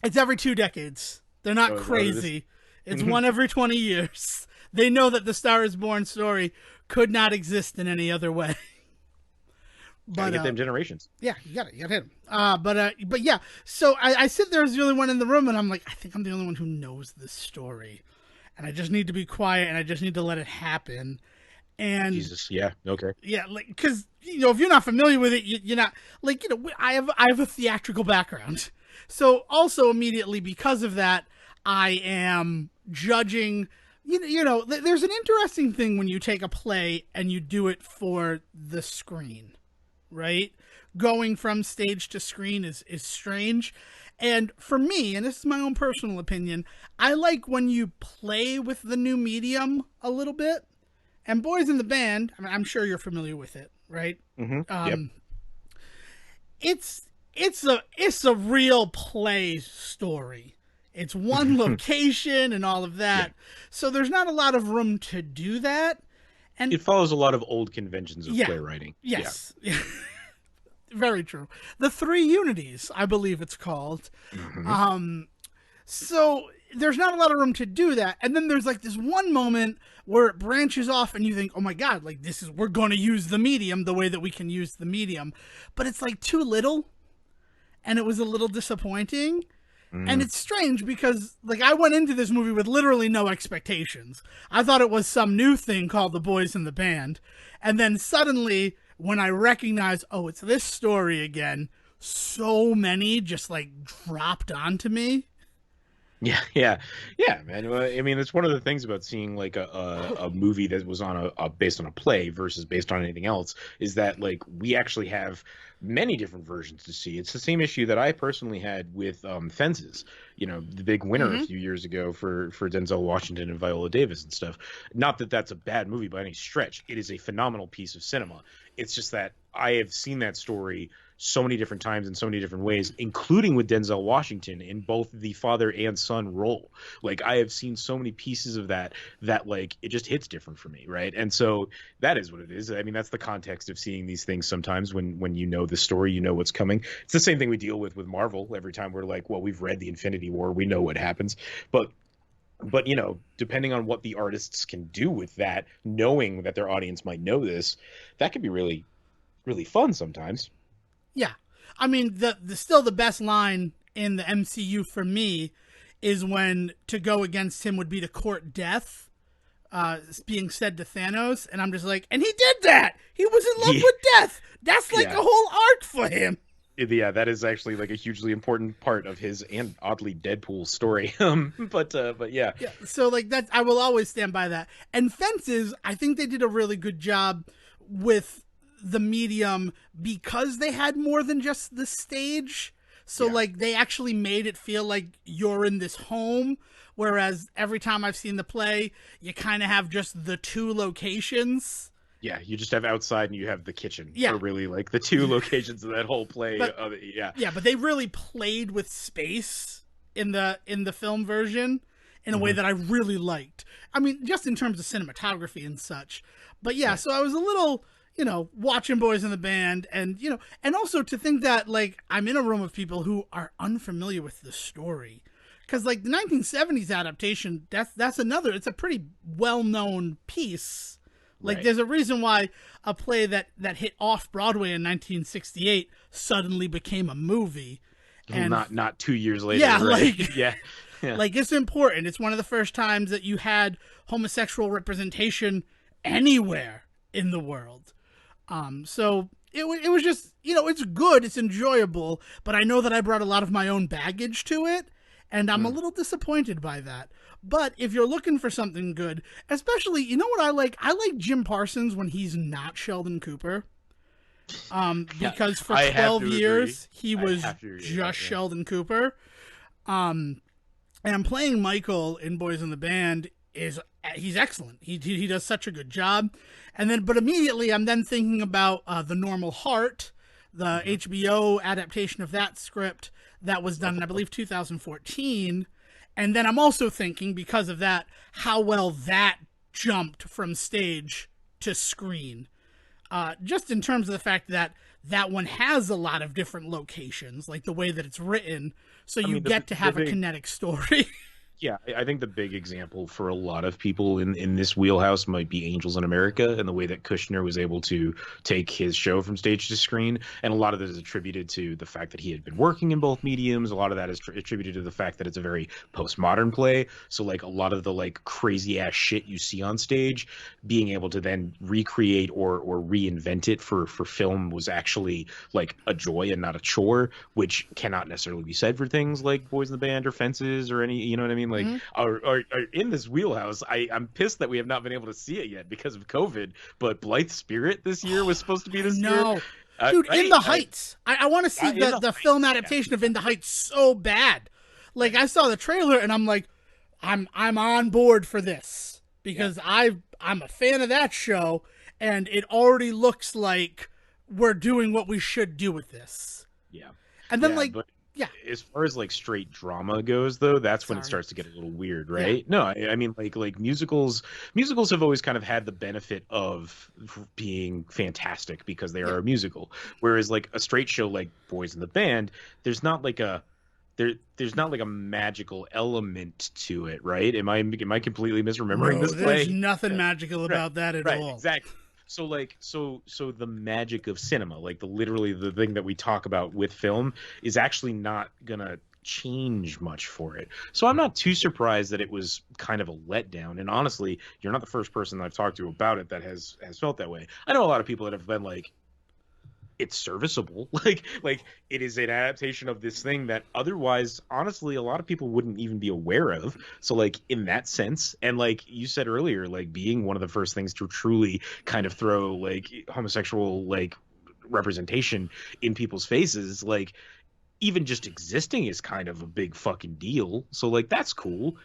It's every 2 decades. They're not Oh, is that crazy. It's one every 20 years. They know that the Star is Born story could not exist in any other way. Gotta get them generations. Yeah, you gotta hit him. But yeah. So I sit there as the only one in the room, and I'm like, I think I'm the only one who knows this story, and I just need to be quiet, and I just need to let it happen. And Jesus, yeah, okay. yeah, like because if you're not familiar with it, you're not like I have a theatrical background, so also immediately because of that, I am judging. There's an interesting thing when you take a play and you do it for the screen. Right? Going from stage to screen is strange. And for me, and this is my own personal opinion, I like when you play with the new medium a little bit. And Boys in the Band, I mean, I'm sure you're familiar with it, right? Mm-hmm. Yep. It's a real play story. It's one location and all of that. Yeah. So there's not a lot of room to do that. And it follows a lot of old conventions of playwriting. Yes. Yeah. Very true. The Three Unities, I believe it's called. Hmm. So there's not a lot of room to do that. And then there's like this one moment where it branches off and you think, oh my God, like we're going to use the medium the way that we can use the medium. But it's like too little. And it was a little disappointing. And Mm. it's strange because, like, I went into this movie with literally no expectations. I thought it was some new thing called The Boys in the Band. And then suddenly, when I recognized, oh, it's this story again, so many just, like, dropped onto me. Yeah, yeah, man. Well, I mean, it's one of the things about seeing like a movie that was on based on a play versus based on anything else is that like we actually have many different versions to see. It's the same issue that I personally had with Fences. You know, the big winner a Mm-hmm. few years ago for Denzel Washington and Viola Davis and stuff. Not that that's a bad movie by any stretch. It is a phenomenal piece of cinema. It's just that I have seen that story so many different times in so many different ways, including with Denzel Washington in both the father and son role. Like I have seen so many pieces of that like it just hits different for me, right? And so that is what it is. I mean, that's the context of seeing these things sometimes when you know the story, you know what's coming. It's the same thing we deal with Marvel every time we're like, well, we've read the Infinity War, we know what happens. But you know, depending on what the artists can do with that, knowing that their audience might know this, that can be really really fun sometimes. Yeah. I mean, the still the best line in the MCU for me is when to go against him would be to court death, being said to Thanos. And I'm just like, and he did that. He was in love Yeah. with death. That's like a Yeah. whole arc for him. Yeah, that is actually like a hugely important part of his and oddly Deadpool story. But yeah, Yeah, so like that, I will always stand by that. And Fences, I think they did a really good job with the medium because they had more than just the stage. So yeah, like they actually made it feel like you're in this home. Whereas every time I've seen the play, you kind of have just the two locations. yeah. You just have outside and you have the kitchen, Yeah, are really like the two locations of that whole play. but Of it. Yeah, yeah, but they really played with space in the film version in a way hmm, that I really liked. I mean, just in terms of cinematography and such. But yeah, yeah, so I was a little, watching Boys in the Band and, and also to think that like I'm in a room of people who are unfamiliar with the story. Cuz like the 1970s adaptation, that's another, it's a pretty well-known piece. Like right. there's a reason why a play that hit off Broadway in 1968 suddenly became a movie. Well, And not 2 years later, yeah, right? like Yeah, yeah, like it's important. It's one of the first times that you had homosexual representation anywhere in the world. So it was just, it's good, it's enjoyable, but I know that I brought a lot of my own baggage to it, and I'm a mm, little disappointed by that. But if you're looking for something good, especially, you know what I like? I like Jim Parsons when he's not Sheldon Cooper. yeah. Because for I have 12 to agree. years he I was have to agree with that. just Sheldon Cooper. Um, and playing Michael in Boys in the Band he's excellent. He does such a good job. And then, but immediately I'm then thinking about The Normal Heart, the Yeah. HBO adaptation of that script that was done in I believe 2014. And then I'm also thinking, because of that, how well that jumped from stage to screen. Just in terms of the fact that that one has a lot of different locations, like the way that it's written, so I you mean, get to the have a big kinetic story. Yeah, I think the big example for a lot of people in this wheelhouse might be Angels in America and the way that Kushner was able to take his show from stage to screen. And a lot of that is attributed to the fact that he had been working in both mediums. A lot of that is attributed to the fact that it's a very postmodern play. So like a lot of the like crazy ass shit you see on stage, being able to then recreate or reinvent it for film was actually like a joy and not a chore, which cannot necessarily be said for things like Boys in the Band or Fences or any, you know what I mean? Like, Mm-hmm. are in this wheelhouse. I'm pissed that we have not been able to see it yet because of COVID. But Blythe Spirit this year was supposed to be I this year, know. Dude, In right? the Heights. I want to see In the the film Heights, yeah, adaptation of In the Heights so bad. Like right, I saw the trailer and I'm like, I'm on board for this yeah, because I'm a fan of that show and it already looks like we're doing what we should do with this. yeah, And then yeah. like But Yeah. As far as like straight drama goes, though, that's when it Sorry. starts to get a little weird, Yeah. right? No, I mean like musicals have always kind of had the benefit of being fantastic because they Yeah. are a musical, whereas like a straight show like Boys in the Band, there's not like a there's not like a magical element to it, right? Am I completely misremembering No, this there's play? nothing Yeah. magical Right, about that at right, all. exactly. So like so the magic of cinema, like the literally the thing that we talk about with film, is actually not gonna change much for it. So I'm not too surprised that it was kind of a letdown. And honestly, you're not the first person I've talked to about it that has felt that way. I know a lot of people that have been like, it's serviceable. Like it is an adaptation of this thing that otherwise, honestly, a lot of people wouldn't even be aware of. So like in that sense, and like you said earlier, like being one of the first things to truly kind of throw like homosexual like representation in people's faces, like even just existing is kind of a big fucking deal. So like that's cool.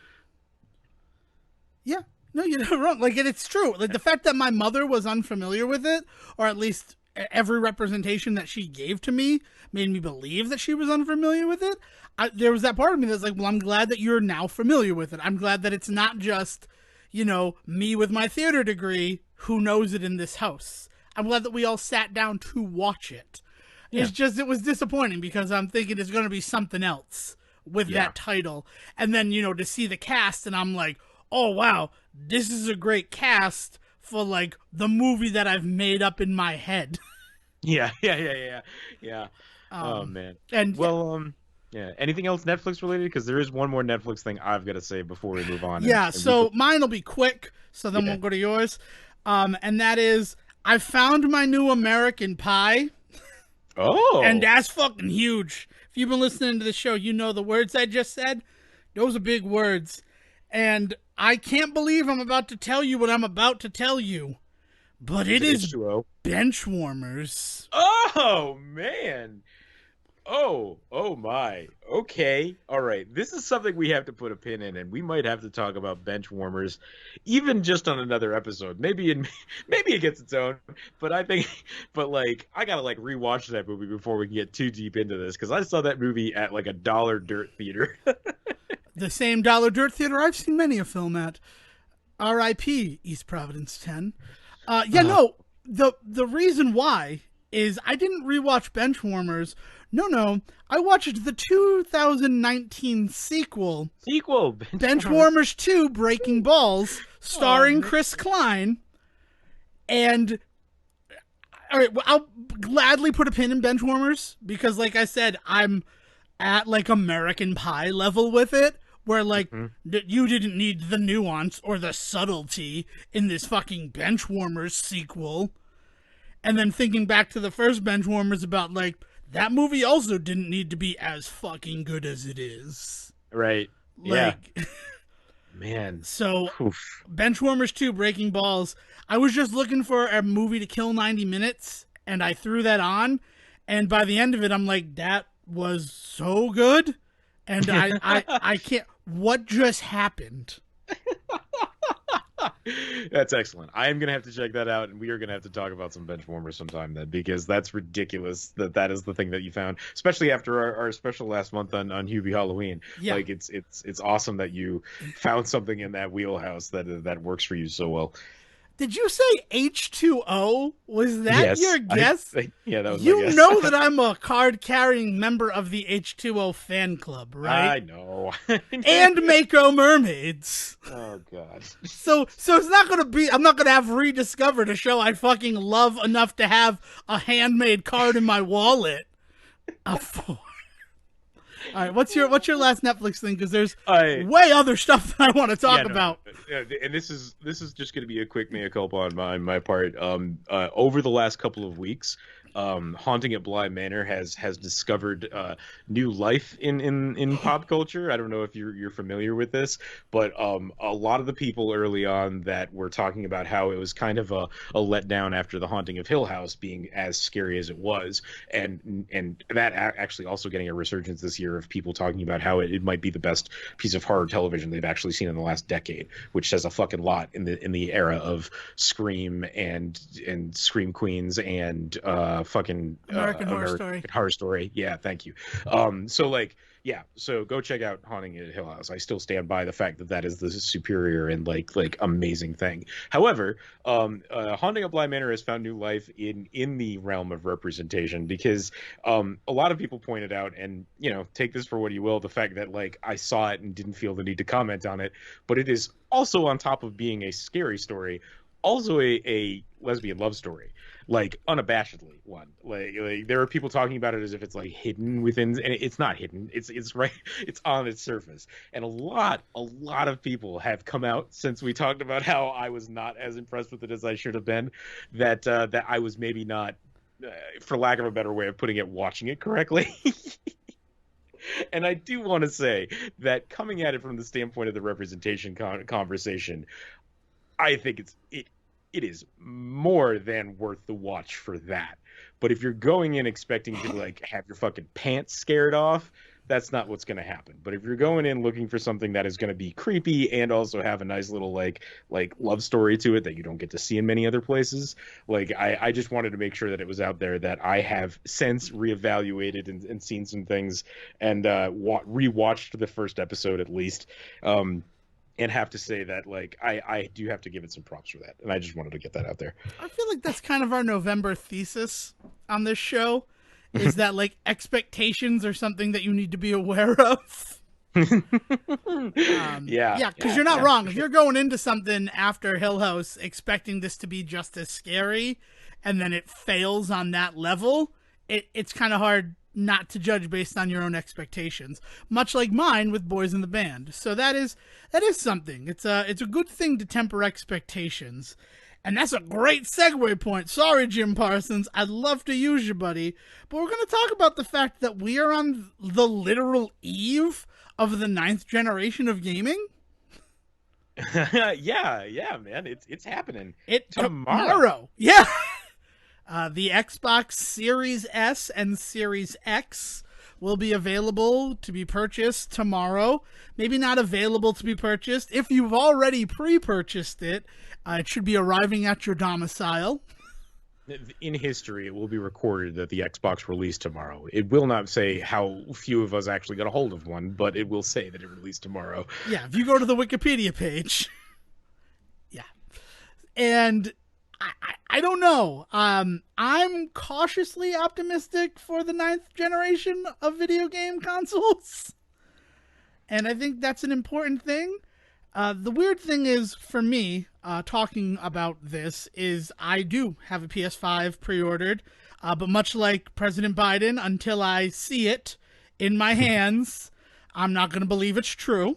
Yeah. No, you're not wrong. Like, and it's true. Like, the fact that my mother was unfamiliar with it, or at least every representation that she gave to me, made me believe that she was unfamiliar with it. There was that part of me that's like, well, I'm glad that you're now familiar with it. I'm glad that it's not just, me with my theater degree who knows it in this house. I'm glad that we all sat down to watch it. Yeah. It's just, it was disappointing because I'm thinking it's going to be something else with Yeah. that title. And then, to see the cast, and I'm like, oh, wow, this is a great cast for, like, the movie that I've made up in my head. Yeah. Oh man. And Well, yeah. Anything else Netflix related? Because there is one more Netflix thing I've got to say before we move on. yeah, And we so mine will be quick, so then Yeah. we'll go to yours. And that is, I found my new American Pie, Oh. and that's fucking huge. If you've been listening to the show, you know the words I just said. Those are big words. And I can't believe I'm about to tell you what I'm about to tell you. But it is H2O. Benchwarmers. Oh man. Oh my. Okay. All right. This is something we have to put a pin in, and we might have to talk about bench warmers, even just on another episode. Maybe it gets its own. But I think, but like, I gotta like rewatch that movie before we can get too deep into this because I saw that movie at like a dollar dirt theater. The same Dollar Dirt Theater I've seen many a film at. R.I.P. East Providence 10. No, the reason why is I didn't rewatch Benchwarmers. No, I watched the 2019 sequel, Benchwarmers 2 Breaking Balls, starring Chris Klein. And, all right, well, I'll gladly put a pin in Benchwarmers because, like I said, I'm at, like, American Pie level with it, where, like, you didn't need the nuance or the subtlety in this fucking Benchwarmers sequel. And then thinking back to the first Benchwarmers about, like, that movie also didn't need to be as fucking good as it is. Right. Like, Yeah. Man. So, Oof. Benchwarmers 2 Breaking Balls, I was just looking for a movie to kill 90 minutes, and I threw that on, and by the end of it, I'm like, that was so good, and I can't, what just happened? That's excellent. I am gonna have to check that out, and we are gonna have to talk about some bench warmers sometime then, because that's ridiculous that is the thing that you found, especially after our special last month on Hubie Halloween. Yeah. Like it's awesome that you found something in that wheelhouse that works for you so well. Did you say H2O? Was that Yes, your guess? Yeah, that was my You guess. know that I'm a card-carrying member of the H2O fan club, right? I know. And Mako Mermaids. Oh god. So it's not gonna be. I'm not gonna have rediscovered a show I fucking love enough to have a handmade card in my wallet. All right, what's your last Netflix thing? Because there's way other stuff that I want to talk about. And this is just going to be a quick mea culpa on my part. Over the last couple of weeks, Haunting at Bly Manor has discovered new life in pop culture. I don't know if you're familiar with this, but a lot of the people early on that were talking about how it was kind of a letdown after The Haunting of Hill House being as scary as it was, and that actually also getting a resurgence this year of people talking about how it might be the best piece of horror television they've actually seen in the last decade, which says a fucking lot in the era of Scream and Scream Queens and fucking American Horror American Story. Horror Story. Yeah, thank you. So like, yeah, so go check out Haunting at Hill House. I still stand by the fact that that is the superior and like amazing thing. However, Haunting of Bly Manor has found new life in the realm of representation because a lot of people pointed out, and you know, take this for what you will, the fact that like I saw it and didn't feel the need to comment on it, but it is also, on top of being a scary story, also a lesbian love story, like unabashedly one. Like there are people talking about it as if it's like hidden within, and it's not hidden. It's right, it's on its surface. And a lot of people have come out since we talked about how I was not as impressed with it as I should have been, that I was maybe not, for lack of a better way of putting it, watching it correctly. And I do want to say that coming at it from the standpoint of the representation conversation, I think it is more than worth the watch for that. But if you're going in expecting to like have your fucking pants scared off, that's not what's going to happen. But if you're going in looking for something that is going to be creepy and also have a nice little like love story to it that you don't get to see in many other places, like I just wanted to make sure that it was out there, that I have since reevaluated and seen some things, and rewatched the first episode at least. And have to say that like I do have to give it some props for that, and I just wanted to get that out there. I feel like that's kind of our November thesis on this show, is that like expectations are something that you need to be aware of. Yeah, because you're not wrong. If you're going into something after Hill House expecting this to be just as scary, and then it fails on that level, it's kind of hard not to judge based on your own expectations, much like mine with Boys in the Band. So that is something. It's a good thing to temper expectations. And that's a great segue point. Sorry, Jim Parsons. I'd love to use you, buddy. But we're going to talk about the fact that we are on the literal eve of the 9th generation of gaming. yeah, man. It's happening. Tomorrow. Yeah. The Xbox Series S and Series X will be available to be purchased tomorrow. Maybe not available to be purchased. If you've already pre-purchased it, it should be arriving at your domicile. In history, it will be recorded that the Xbox released tomorrow. It will not say how few of us actually got a hold of one, but it will say that it released tomorrow. Yeah, if you go to the Wikipedia page. Yeah. And I don't know. I'm cautiously optimistic for the 9th generation of video game consoles. And I think that's an important thing. The weird thing is, for me, talking about this, is I do have a PS5 pre-ordered. But much like President Biden, until I see it in my hands, I'm not going to believe it's true.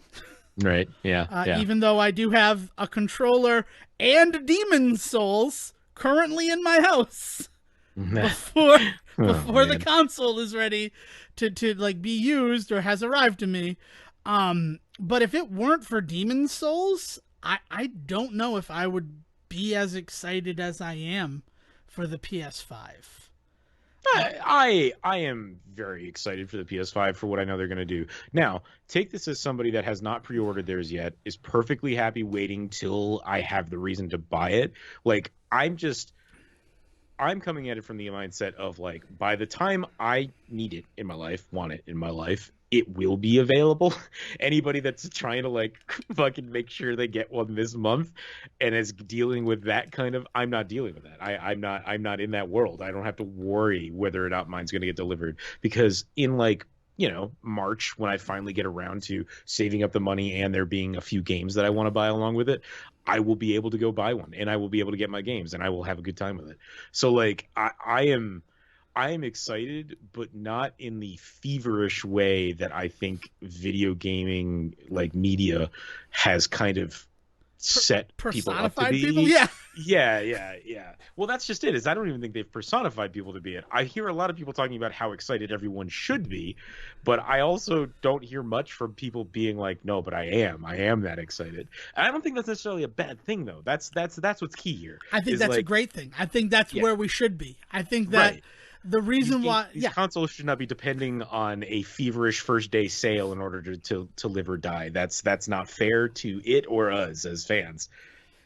Right, yeah. Even though I do have a controller and Demon's Souls currently in my house before the console is ready to like be used or has arrived to me. But if it weren't for Demon's Souls, I don't know if I would be as excited as I am for the PS5. I am very excited for the PS5 for what I know they're going to do. Now, take this as somebody that has not pre-ordered theirs yet, is perfectly happy waiting till I have the reason to buy it. Like, I'm coming at it from the mindset of like, by the time I need it in my life, want it in my life, it will be available. Anybody that's trying to like fucking make sure they get one this month and is dealing with that kind of, I'm not dealing with that. I'm not in that world. I don't have to worry whether or not mine's going to get delivered, because in like, you know, March, when I finally get around to saving up the money and there being a few games that I want to buy along with it, I will be able to go buy one and I will be able to get my games and I will have a good time with it. So like, I am excited, but not in the feverish way that I think video gaming, like media, has kind of set people up to be. People? Yeah. Well, that's just it. Is I don't even think they've personified people to be it. I hear a lot of people talking about how excited everyone should be, but I also don't hear much from people being like, no, but I am that excited. And I don't think that's necessarily a bad thing, though. That's what's key here. I think that's like a great thing. I think that's where we should be. I think that. Right. The reason why these consoles should not be depending on a feverish first day sale in order to live or die. That's not fair to it or us as fans.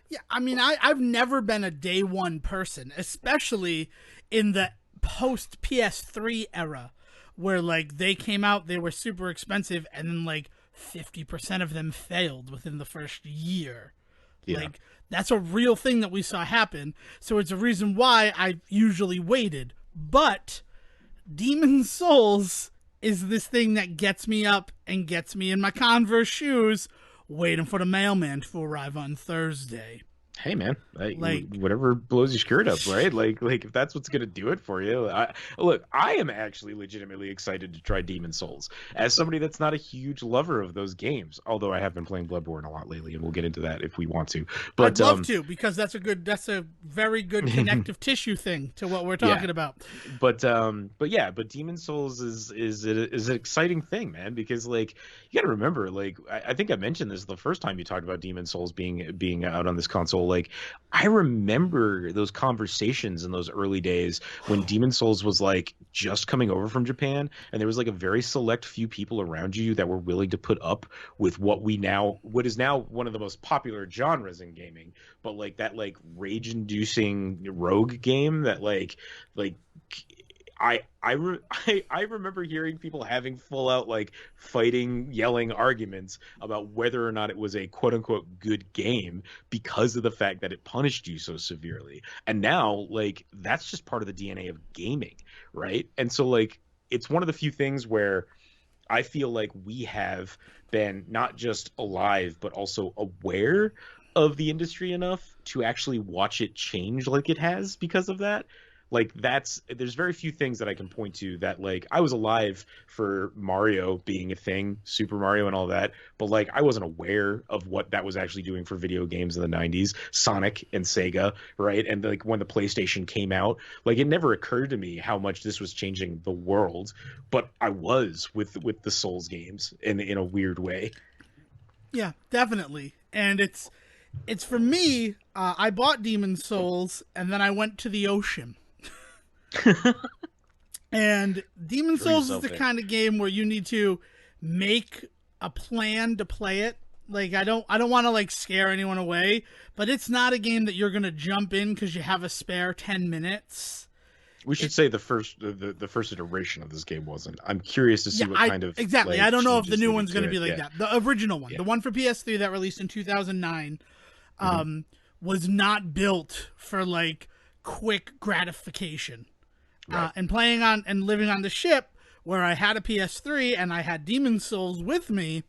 Yeah, I mean, I've never been a day one person, especially in the post PS3 era where like they came out, they were super expensive, and then like 50% of them failed within the first year. Yeah. Like that's a real thing that we saw happen. So it's a reason why I usually waited. But Demon Souls is this thing that gets me up and gets me in my Converse shoes waiting for the mailman to arrive on Thursday. Hey man, Like, whatever blows your skirt up, right? Like if that's what's gonna do it for you. Look, I am actually legitimately excited to try Demon Souls as somebody that's not a huge lover of those games. Although I have been playing Bloodborne a lot lately, and we'll get into that if we want to. But I'd love to, because that's a very good connective tissue thing to what we're talking about. but Demon Souls is an exciting thing, man, because like you got to remember, like I think I mentioned this the first time you talked about Demon Souls being out on this console. Like I remember those conversations in those early days when Demon Souls was like just coming over from Japan, and there was like a very select few people around you that were willing to put up with what is now one of the most popular genres in gaming, but like that like rage-inducing rogue game that like I remember hearing people having full out like fighting, yelling arguments about whether or not it was a quote unquote good game because of the fact that it punished you so severely. And now like that's just part of the DNA of gaming, right? And so like it's one of the few things where I feel like we have been not just alive but also aware of the industry enough to actually watch it change like it has because of that. Like there's very few things that I can point to that like I was alive for Mario being a thing, Super Mario and all that, but like I wasn't aware of what that was actually doing for video games in the 90s, Sonic and Sega, right? And like when the PlayStation came out, like it never occurred to me how much this was changing the world, but I was with the Souls games in a weird way. Yeah, definitely. And it's for me, I bought Demon Souls and then I went to the ocean. And Demon Souls is the kind of game where you need to make a plan to play it. Like I don't want to like scare anyone away, but it's not a game that you're going to jump in cuz you have a spare 10 minutes. We should say the first iteration of this game wasn't. I'm curious to see what kind of exactly. Like, I don't know if the new one's going to be like yeah. that. The original one, the one for PS3 that released in 2009, was not built for like quick gratification. Right. And playing on and living on the ship where I had a PS3 and I had Demon Souls with me,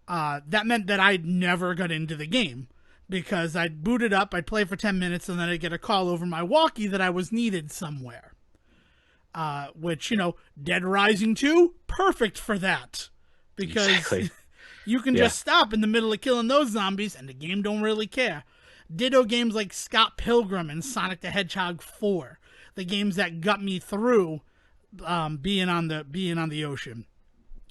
that meant that I'd never got into the game because I'd boot it up, I'd play for 10 minutes, and then I'd get a call over my walkie that I was needed somewhere. Which, you know, Dead Rising 2, perfect for that. Because exactly. you can just stop in the middle of killing those zombies and the game don't really care. Ditto games like Scott Pilgrim and Sonic the Hedgehog 4. The games that got me through being on the ocean.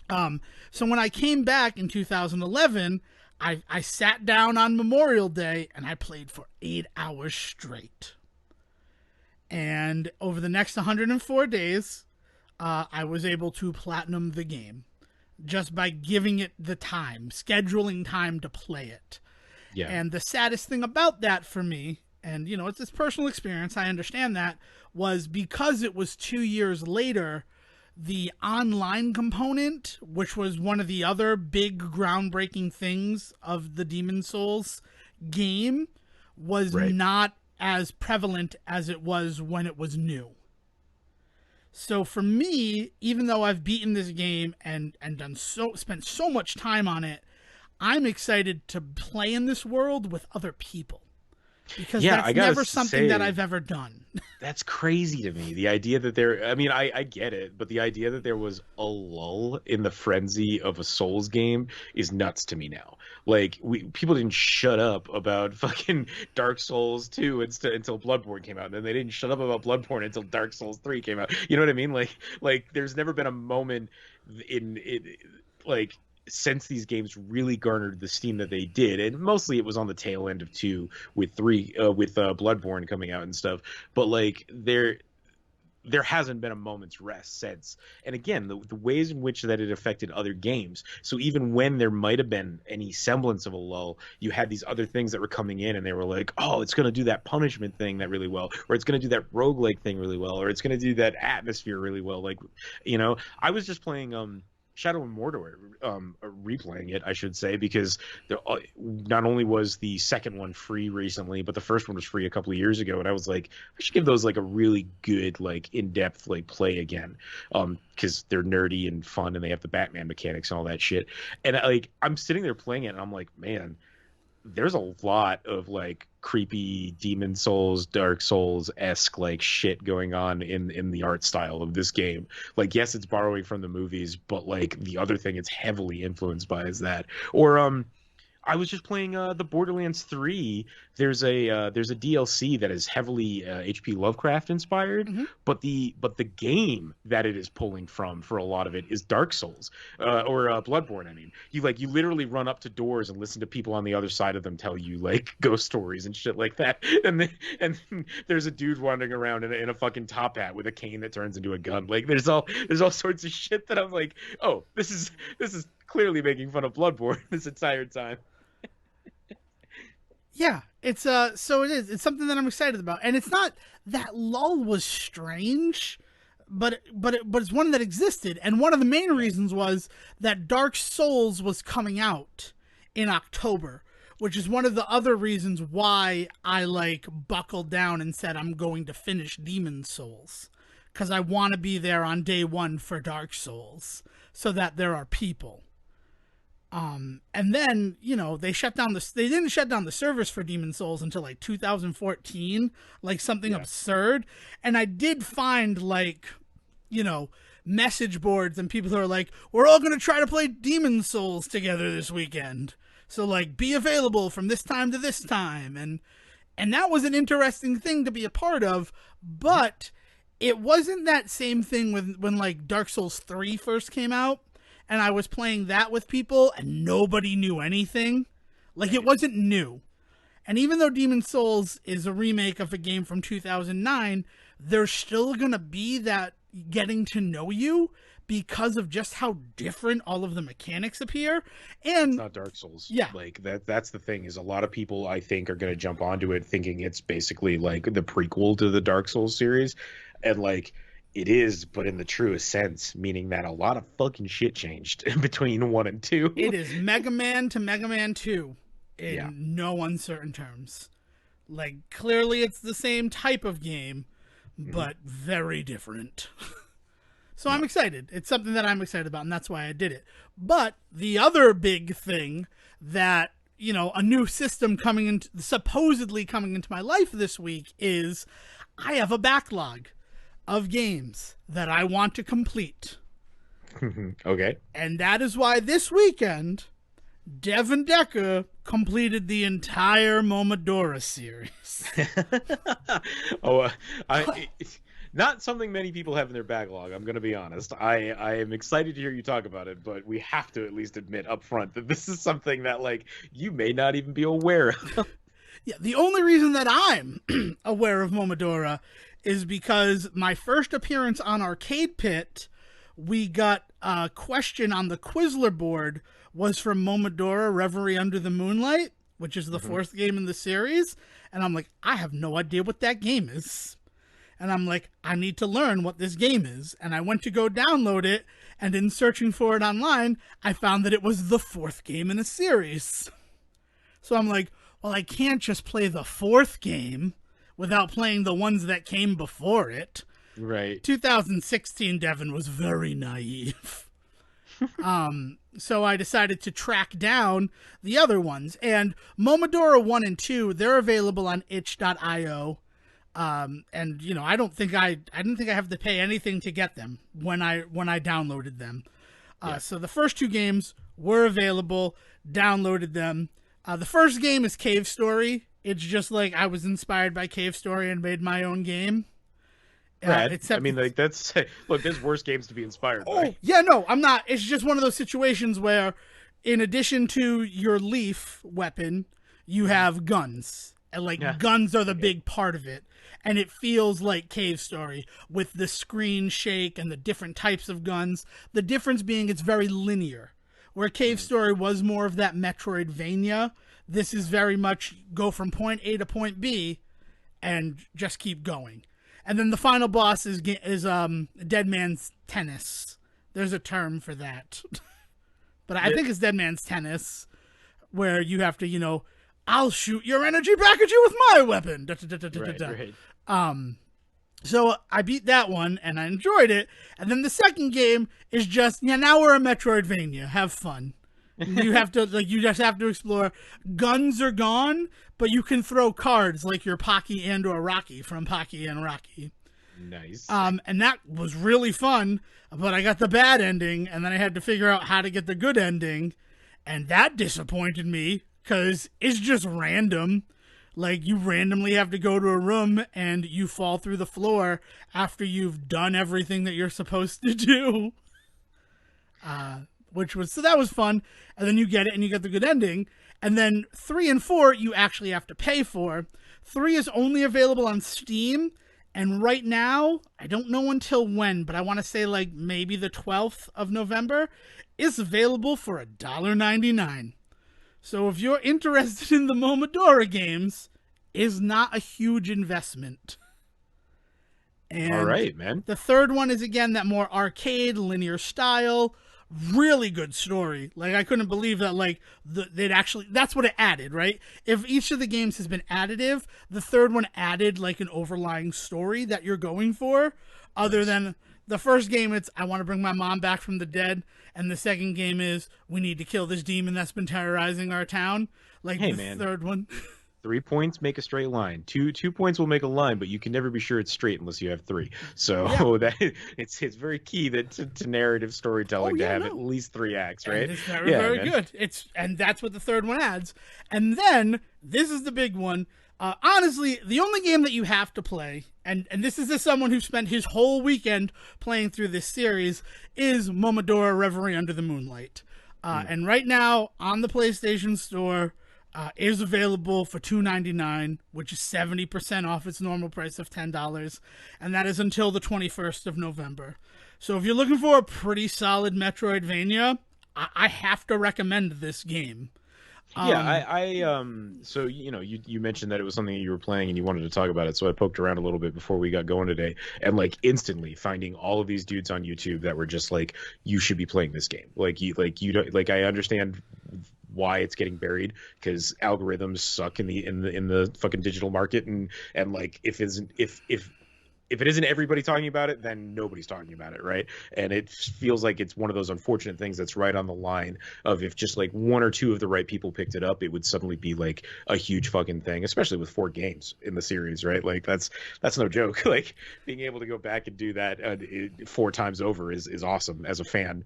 So when I came back in 2011, I sat down on Memorial Day and I played for 8 hours straight. And over the next 104 days, I was able to platinum the game just by giving it the time, scheduling time to play it. Yeah. And the saddest thing about that for me, and you know, it's this personal experience, I understand that, was because it was 2 years later, the online component, which was one of the other big groundbreaking things of the Demon Souls game, was not as prevalent as it was when it was new. So for me, even though I've beaten this game and spent so much time on it, I'm excited to play in this world with other people. Because that's never something that I've ever done. That's crazy to me. The idea that I get it, but the idea that there was a lull in the frenzy of a Souls game is nuts to me now. Like, people didn't shut up about fucking Dark Souls 2 until Bloodborne came out, and then they didn't shut up about Bloodborne until Dark Souls 3 came out. You know what I mean? Like there's never been a moment in like since these games really garnered the steam that they did, and mostly it was on the tail end of 2 with Bloodborne coming out and stuff, but like there hasn't been a moment's rest since. And again, the ways in which that it affected other games. So even when there might have been any semblance of a lull, you had these other things that were coming in and they were like, oh, it's going to do that punishment thing that really well, or it's going to do that roguelike thing really well, or it's going to do that atmosphere really well. Like, I was just playing Shadow and Mordor, replaying it, I should say, because not only was the second one free recently, but the first one was free a couple of years ago, and I was like, I should give those like a really good, like in-depth like play again, because they're nerdy and fun, and they have the Batman mechanics and all that shit. And like, I'm sitting there playing it, and I'm like, man, there's a lot of like creepy Demon Souls, Dark Souls-esque like shit going on in the art style of this game. Like, yes, it's borrowing from the movies, but like the other thing it's heavily influenced by is that. Or I was just playing the Borderlands 3. There's a DLC that is heavily H.P. Lovecraft inspired, Mm-hmm. but the game that it is pulling from for a lot of it is Dark Souls, or Bloodborne. I mean, you literally run up to doors and listen to people on the other side of them tell you like ghost stories and shit like that. And there's a dude wandering around in a fucking top hat with a cane that turns into a gun. Like there's all sorts of shit that I'm like, oh, this is clearly making fun of Bloodborne this entire time. Yeah, it's so it is. It's something that I'm excited about, and it's not that lull was strange, but it's one that existed, and one of the main reasons was that Dark Souls was coming out in October, which is one of the other reasons why I like buckled down and said I'm going to finish Demon Souls, because I want to be there on day one for Dark Souls, so that there are people. And then, they they didn't shut down the servers for Demon Souls until like 2014, like something absurd. And I did find like, message boards and people who are like, we're all going to try to play Demon Souls together this weekend. So like be available from this time to this time. And that was an interesting thing to be a part of, but it wasn't that same thing when like Dark Souls 3 first came out. And I was playing that with people, and nobody knew anything. Like, it wasn't new. And even though Demon Souls is a remake of a game from 2009, there's still going to be that getting to know you because of just how different all of the mechanics appear. And it's not Dark Souls. Yeah. Like, that's the thing, is a lot of people, I think, are going to jump onto it thinking it's basically, like, the prequel to the Dark Souls series. And, like, it is, but in the truest sense, meaning that a lot of fucking shit changed between 1 and 2. It is Mega Man to Mega Man 2 in no uncertain terms. Like, clearly it's the same type of game, but very different. So I'm excited. It's something that I'm excited about, and that's why I did it. But the other big thing that, a new system supposedly coming into my life this week is I have a backlog of games that I want to complete. Okay. And that is why this weekend, Devin Decker completed the entire Momodora series. Not something many people have in their backlog, I'm going to be honest. I am excited to hear you talk about it, but we have to at least admit up front that this is something that, like, you may not even be aware of. Yeah, the only reason that I'm aware of Momodora is because my first appearance on Arcade Pit, we got a question on the Quizler board was from Momodora Reverie Under the Moonlight, which is the fourth game in the series. And I'm like, I have no idea what that game is. And I'm like, I need to learn what this game is. And I went to go download it. And in searching for it online, I found that it was the fourth game in a series. So I'm like, well, I can't just play the fourth game without playing the ones that came before it. Right. 2016 Devin was very naive. So I decided to track down the other ones. And Momodora 1 and 2, they're available on itch.io. And I didn't think I have to pay anything to get them when I downloaded them. So the first two games were available, downloaded them. The first game is Cave Story. It's just like I was inspired by Cave Story and made my own game. Brad, I mean, like, look, there's worse games to be inspired by. Yeah, no, I'm not. It's just one of those situations where, in addition to your leaf weapon, you have guns. and like Yeah. guns are the Okay. big part of it. And it feels like Cave Story with the screen shake and the different types of guns. The difference being it's very linear. Where Cave Story was more of that Metroidvania, this is very much go from point A to point B and just keep going. And then the final boss is Dead Man's Tennis. There's a term for that. But I think it's Dead Man's Tennis, where you have to, I'll shoot your energy back at you with my weapon. Right. So I beat that one and I enjoyed it. And then the second game is just, now we're a Metroidvania. Have fun. You have to you just have to explore. Guns are gone, but you can throw cards like your Pocky and or Rocky from Pocky and Rocky. Nice. And that was really fun, but I got the bad ending, and then I had to figure out how to get the good ending, and that disappointed me because it's just random. Like, you randomly have to go to a room and you fall through the floor after you've done everything that you're supposed to do. So that was fun. And then you get it and you get the good ending. And then 3 and 4, you actually have to pay for. 3 is only available on Steam. And right now, I don't know until when, but I want to say like maybe the 12th of November, is available for $1.99. So if you're interested in the Momodora games, is not a huge investment. And All right, man. the third one is, again, that more arcade, linear style, really good story. Like, I couldn't believe that, like, they'd actually, that's what it added, right? If each of the games has been additive, the third one added, like, an overlying story that you're going for, other than the first game, it's, I want to bring my mom back from the dead, and the second game is, we need to kill this demon that's been terrorizing our town. Like, Hey, the man. third one. 3 points make a straight line. Two points will make a line, but you can never be sure it's straight unless you have 3. So that it's very key that to narrative storytelling to have at least 3 acts, right? And it's very, very good. And that's what the third one adds. And then this is the big one. Honestly, the only game that you have to play, and this is as someone who spent his whole weekend playing through this series, is Momodora Reverie Under the Moonlight. And right now on the PlayStation Store, is available for $2.99, which is 70% off its normal price of $10, and that is until the 21st of November. So if you're looking for a pretty solid Metroidvania, I have to recommend this game. So you mentioned that it was something that you were playing and you wanted to talk about it, so I poked around a little bit before we got going today, and like instantly finding all of these dudes on YouTube that were just like, you should be playing this game. You don't, like, I understand why it's getting buried because algorithms suck in the fucking digital market, and like if it isn't everybody talking about it, then nobody's talking about it, right? And it feels like it's one of those unfortunate things that's right on the line of, if just like 1 or 2 of the right people picked it up, it would suddenly be like a huge fucking thing, especially with 4 games in the series, right? Like that's no joke. Like, being able to go back and do that 4 times over is awesome as a fan.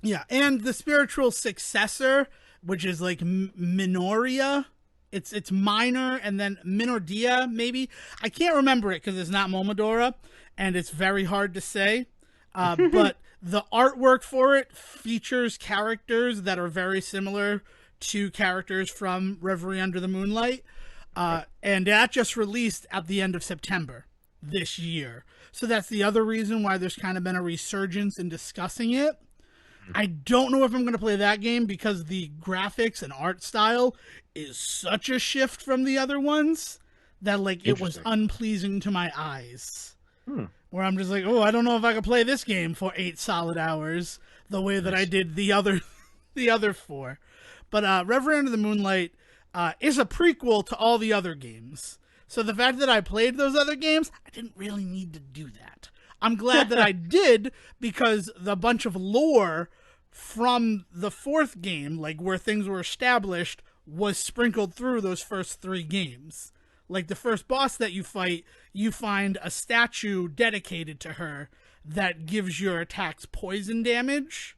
Yeah, and the spiritual successor, which is like Minoria. It's minor and then Minordia, maybe. I can't remember it because it's not Momodora, and it's very hard to say. But the artwork for it features characters that are very similar to characters from Reverie Under the Moonlight. And that just released at the end of September this year. So that's the other reason why there's kind of been a resurgence in discussing it. I don't know if I'm going to play that game because the graphics and art style is such a shift from the other ones that, like, it was unpleasing to my eyes. Where I'm just like, oh, I don't know if I could play this game for 8 solid hours the way that I did the other 4. But Reverie Under the Moonlight is a prequel to all the other games. So the fact that I played those other games, I didn't really need to do that. I'm glad that I did, because the bunch of lore from the 4th game, like where things were established, was sprinkled through those first 3 games. Like the first boss that you fight, you find a statue dedicated to her that gives your attacks poison damage.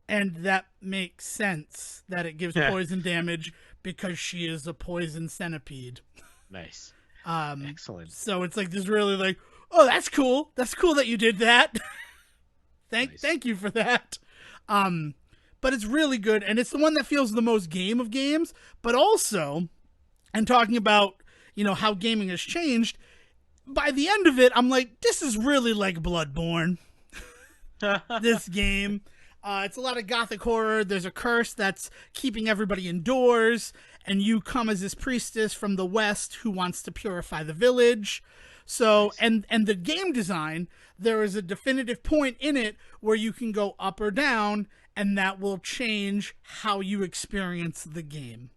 And that makes sense that it gives poison damage because she is a poison centipede. Nice. Excellent. So it's like this really like, oh, that's cool. That's cool that you did that. Thank you for that. But it's really good, and it's the one that feels the most game of games, but also and talking about, how gaming has changed. By the end of it, I'm like, this is really like Bloodborne. This game. It's a lot of gothic horror. There's a curse that's keeping everybody indoors, and you come as this priestess from the west who wants to purify the village. So, Nice. and the game design, there is a definitive point in it where you can go up or down, and that will change how you experience the game.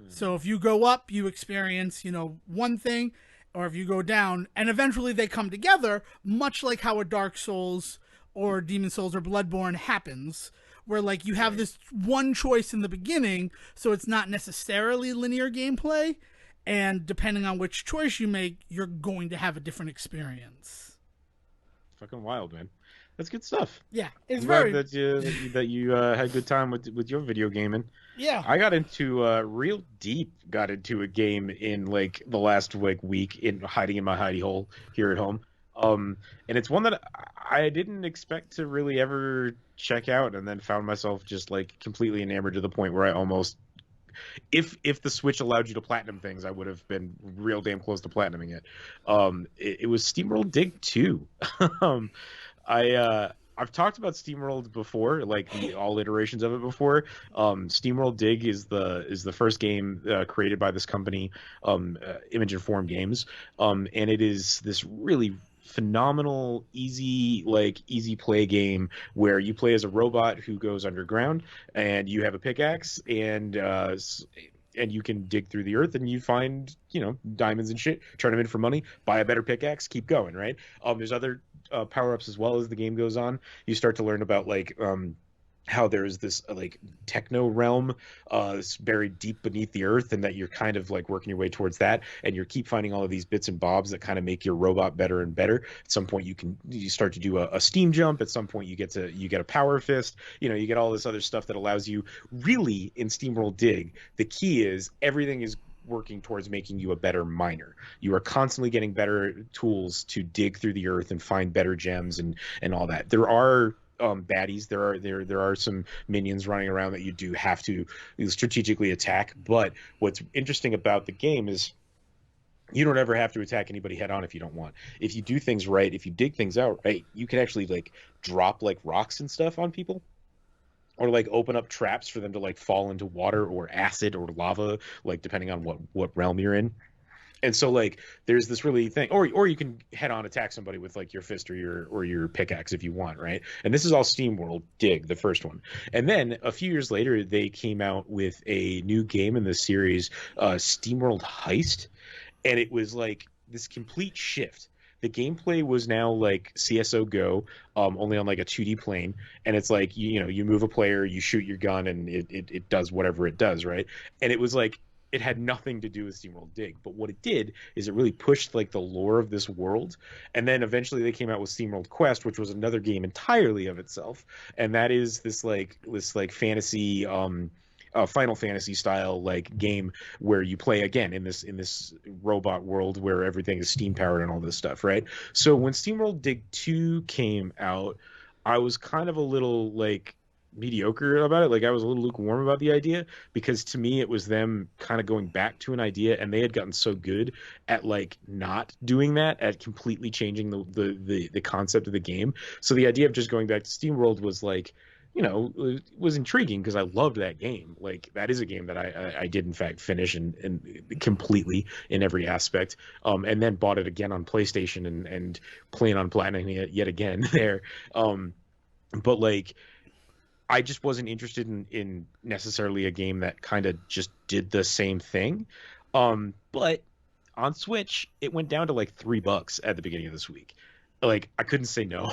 So if you go up, you experience, one thing, or if you go down, and eventually they come together, much like how a Dark Souls or Demon Souls or Bloodborne happens, where like you have Right. this one choice in the beginning, so it's not necessarily linear gameplay, and depending on which choice you make, you're going to have a different experience. Fucking wild, man. That's good stuff. Yeah, it's I'm glad very that you had a good time with your video gaming. yeah. I got into real deep. Got into a game in like the last like week in hiding in my hidey hole here at home. And it's one that I didn't expect to really ever check out, and then found myself just like completely enamored to the point where I almost, if the Switch allowed you to platinum things, I would have been real damn close to platinuming it. It was SteamWorld Dig 2. um, I've talked about SteamWorld before, like all iterations of it before. SteamWorld Dig is the first game created by this company, Image and Form Games, and it is this really phenomenal, easy play game where you play as a robot who goes underground, and you have a pickaxe, and you can dig through the earth, and you find diamonds and shit, turn them in for money, buy a better pickaxe, keep going, right? There's other power-ups as well. As the game goes on, you start to learn about like how there's this like techno realm buried deep beneath the earth, and that you're kind of like working your way towards that, and you keep finding all of these bits and bobs that kind of make your robot better and better. At some point you start to do a steam jump. At some point you get a power fist. You get all this other stuff that allows you, really, in SteamWorld Dig, the key is everything is working towards making you a better miner. You are constantly getting better tools to dig through the earth and find better gems and all that. There are baddies. There are some minions running around that you do have to strategically attack. But what's interesting about the game is you don't ever have to attack anybody head on if you don't want. If you do things right, if you dig things out right, you can actually like drop like rocks and stuff on people, or like open up traps for them to like fall into water or acid or lava, like depending on what realm you're in. And so like there's this really thing, or you can head on attack somebody with like your fist or your pickaxe if you want, right? And this is all SteamWorld Dig, the first one. And then a few years later, they came out with a new game in the series, SteamWorld Heist, and it was like this complete shift. The gameplay was now like CS:GO Go, only on like a 2D plane, and it's like you move a player, you shoot your gun, and it does whatever it does, right? And it was like it had nothing to do with SteamWorld Dig, but what it did is it really pushed like the lore of this world. And then eventually they came out with SteamWorld Quest, which was another game entirely of itself, and that is this like fantasy Final Fantasy style like game where you play again in this robot world where everything is steam powered and all this stuff, right? So when SteamWorld Dig 2 came out, I was kind of a little like mediocre about it. Like I was a little lukewarm about the idea, because to me it was them kind of going back to an idea, and they had gotten so good at like not doing that, at completely changing the concept of the game. So the idea of just going back to SteamWorld was like, was intriguing, because I loved that game. Like that is a game that I did in fact finish and completely in every aspect. And then bought it again on PlayStation and playing on platinum yet again there. But like I just wasn't interested in necessarily a game that kind of just did the same thing. But on Switch, it went down to like $3 at the beginning of this week. Like I couldn't say no.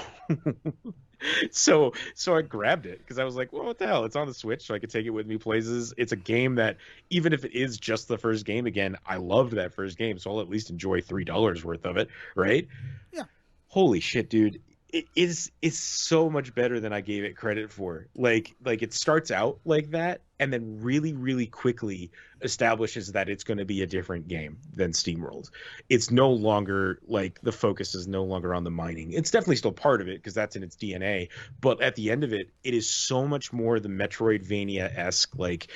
So I grabbed it because I was like, well, what the hell? It's on the Switch, so I could take it with me places. It's a game that, even if it is just the first game again, I loved that first game, so I'll at least enjoy $3 worth of it, right? Yeah. Holy shit, dude. it is so much better than I gave it credit for. Like it starts out like that and then really really quickly establishes that it's going to be a different game than SteamWorld. It's no longer like the focus is no longer on the mining. It's definitely still part of it because that's in its DNA, but at the end of it, it is so much more the Metroidvania-esque like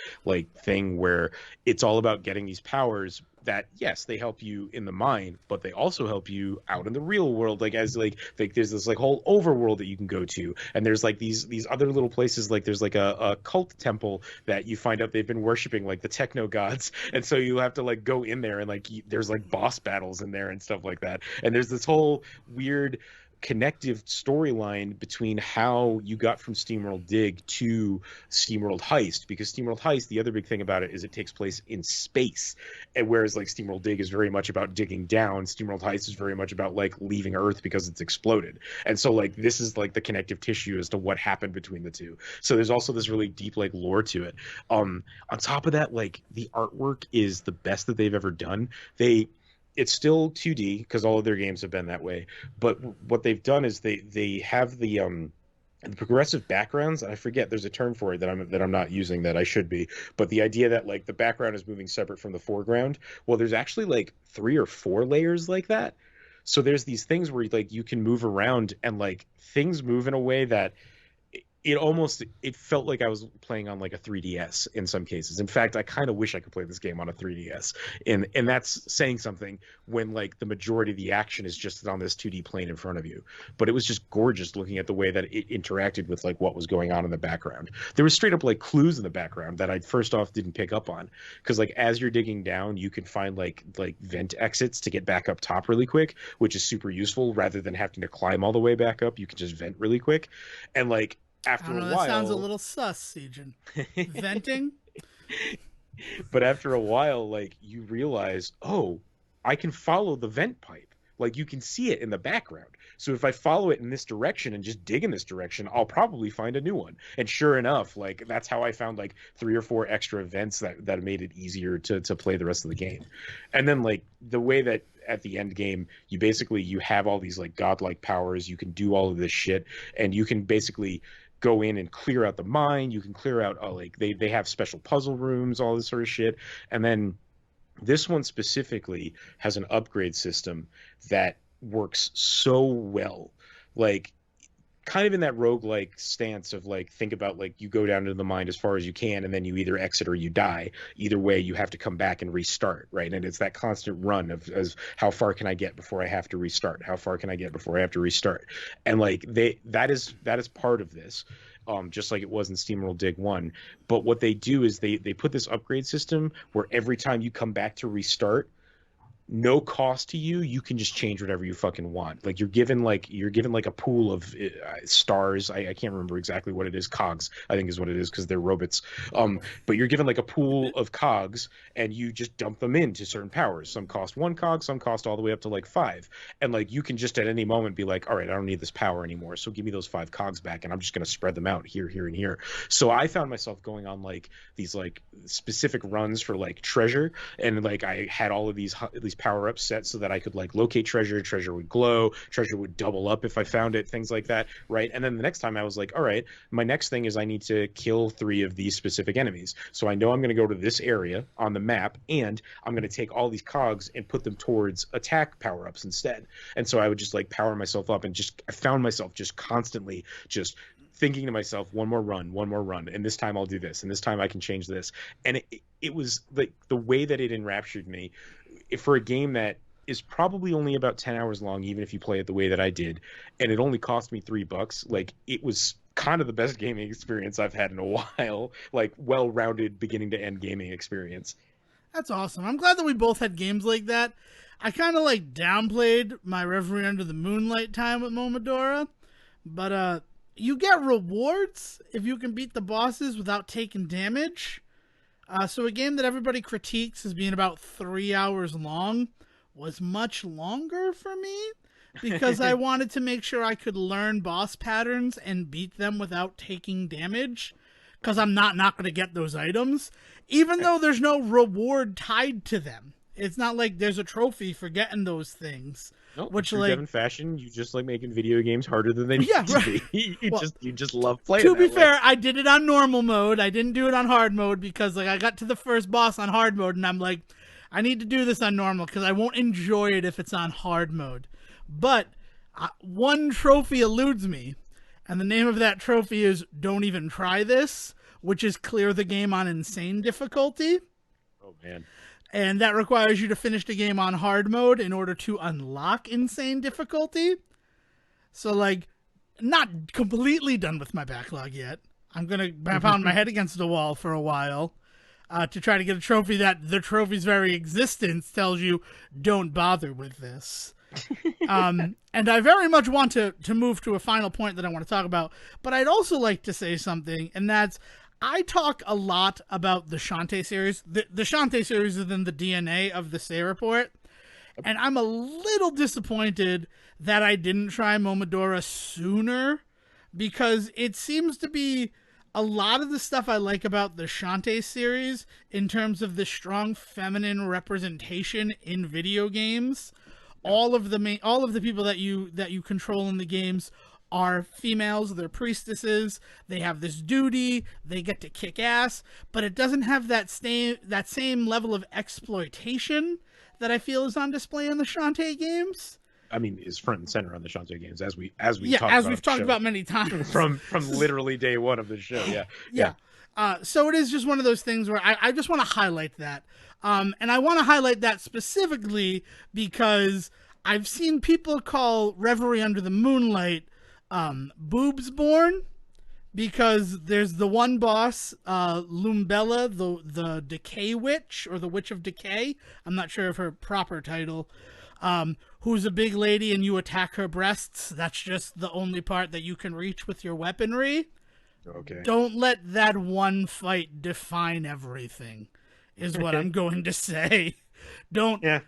thing where it's all about getting these powers that yes they help you in the mine but they also help you out in the real world like as like there's this like whole overworld that you can go to and there's like these other little places like there's like a cult temple that you find out they've been worshiping like the techno gods and so you have to like go in there and like there's like boss battles in there and stuff like that and there's this whole weird connective storyline between how you got from SteamWorld Dig to SteamWorld Heist because SteamWorld Heist the other big thing about it is it takes place in space and whereas like SteamWorld Dig is very much about digging down SteamWorld Heist is very much about like leaving Earth because it's exploded and so like this is like the connective tissue as to what happened between the two so there's also this really deep like lore to it on top of that like the artwork is the best that they've ever done it's still 2D because all of their games have been that way. But what they've done is they have the progressive backgrounds. I forget there's a term for it that I'm not using that I should be. But the idea that like the background is moving separate from the foreground. Well, there's actually like 3 or 4 layers like that. So there's these things where like you can move around and like things move in a way that it felt like I was playing on like a 3DS in some cases. In fact, I kind of wish I could play this game on a 3DS. And that's saying something when like the majority of the action is just on this 2D plane in front of you. But it was just gorgeous looking at the way that it interacted with like what was going on in the background. There was straight up like clues in the background that I first off didn't pick up on because like as you're digging down, you can find like vent exits to get back up top really quick, which is super useful rather than having to climb all the way back up. You can just vent really quick. And like I after don't a know. That sounds a while little sus, Siegen. Venting. but after a while like you realize oh I can follow the vent pipe like you can see it in the background so if I follow it in this direction and just dig in this direction I'll probably find a new one and sure enough like that's how I found like 3 or 4 extra events that made it easier to play the rest of the game and then like the way that at the end game you have all these like godlike powers you can do all of this shit and you can basically go in and clear out the mine. You can clear out like they have special puzzle rooms, all this sort of shit. And then this one specifically has an upgrade system that works so well. Like kind of in that roguelike stance of like think about like you go down to the mine as far as you can and then you either exit or you die either way you have to come back and restart right and it's that constant run of as how far can I get before I have to restart how far can I get before I have to restart and like that is part of this just like it was in SteamWorld Dig 1 but what they do is they put this upgrade system where every time you come back to restart no cost to you you can just change whatever you fucking want like you're given like a pool of stars I can't remember exactly what it is cogs I think is what it is because they're robots but you're given like a pool of cogs and you just dump them into certain powers some cost 1 cog some cost all the way up to like 5 and like you can just at any moment be like all right I don't need this power anymore so give me those 5 cogs back and I'm just going to spread them out here and here so I found myself going on like these like specific runs for like treasure and like I had all of these power-ups set so that I could like locate treasure would glow, treasure would double up if I found it, things like that, right? And then the next time I was like, all right, my next thing is I need to kill 3 of these specific enemies. So I know I'm going to go to this area on the map and I'm going to take all these cogs and put them towards attack power-ups instead. And so I would just like power myself up and just I found myself just constantly just thinking to myself one more run and this time I'll do this and this time I can change this and it was like the way that it enraptured me for a game that is probably only about 10 hours long even if you play it the way that I did and it only cost me $3 like it was kind of the best gaming experience I've had in a while like well-rounded beginning to end gaming experience. That's awesome. I'm glad that we both had games like that. I kind of like downplayed my Reverie Under the Moonlight time with Momodora, but you get rewards if you can beat the bosses without taking damage. So a game that everybody critiques as being about 3 hours long was much longer for me because I wanted to make sure I could learn boss patterns and beat them without taking damage because I'm not going to get those items, even though there's no reward tied to them. It's not like there's a trophy for getting those things. No, in which true like Devin fashion, you just like making video games harder than they need yeah, to right. be. Well, You just love playing. to be that way. fair, I did it on normal mode. I didn't do it on hard mode because like I got to the first boss on hard mode and I'm like, I need to do this on normal because I won't enjoy it if it's on hard mode. But one trophy eludes me, and the name of that trophy is "Don't Even Try This," which is clear the game on insane difficulty. Oh man. And that requires you to finish the game on hard mode in order to unlock insane difficulty. So, like, not completely done with my backlog yet. I'm going to pound my head against the wall for a while to try to get a trophy that the trophy's very existence tells you don't bother with this. And I very much want to move to a final point that I want to talk about. But I'd also like to say something, and that's I talk a lot about the Shantae series. The Shantae series is in the DNA of the Say Report. And I'm a little disappointed that I didn't try Momodora sooner because it seems to be a lot of the stuff I like about the Shantae series in terms of the strong feminine representation in video games. All of the people that you control in the games are females. They're priestesses. They have this duty. They get to kick ass, but it doesn't have that same level of exploitation that I feel is on display in the Shantae games. I mean, is front and center on the Shantae games as we've talked about many times from literally day one of the show. Yeah. So it is just one of those things where I just want to highlight that, and I want to highlight that specifically because I've seen people call Reverie Under the Moonlight boobs born, because there's the one boss, Lumbella, the Decay Witch, or the Witch of Decay. I'm not sure of her proper title. Who's a big lady and you attack her breasts. That's just the only part that you can reach with your weaponry. Okay. Don't let that one fight define everything, is what I'm going to say. Don't. Yeah.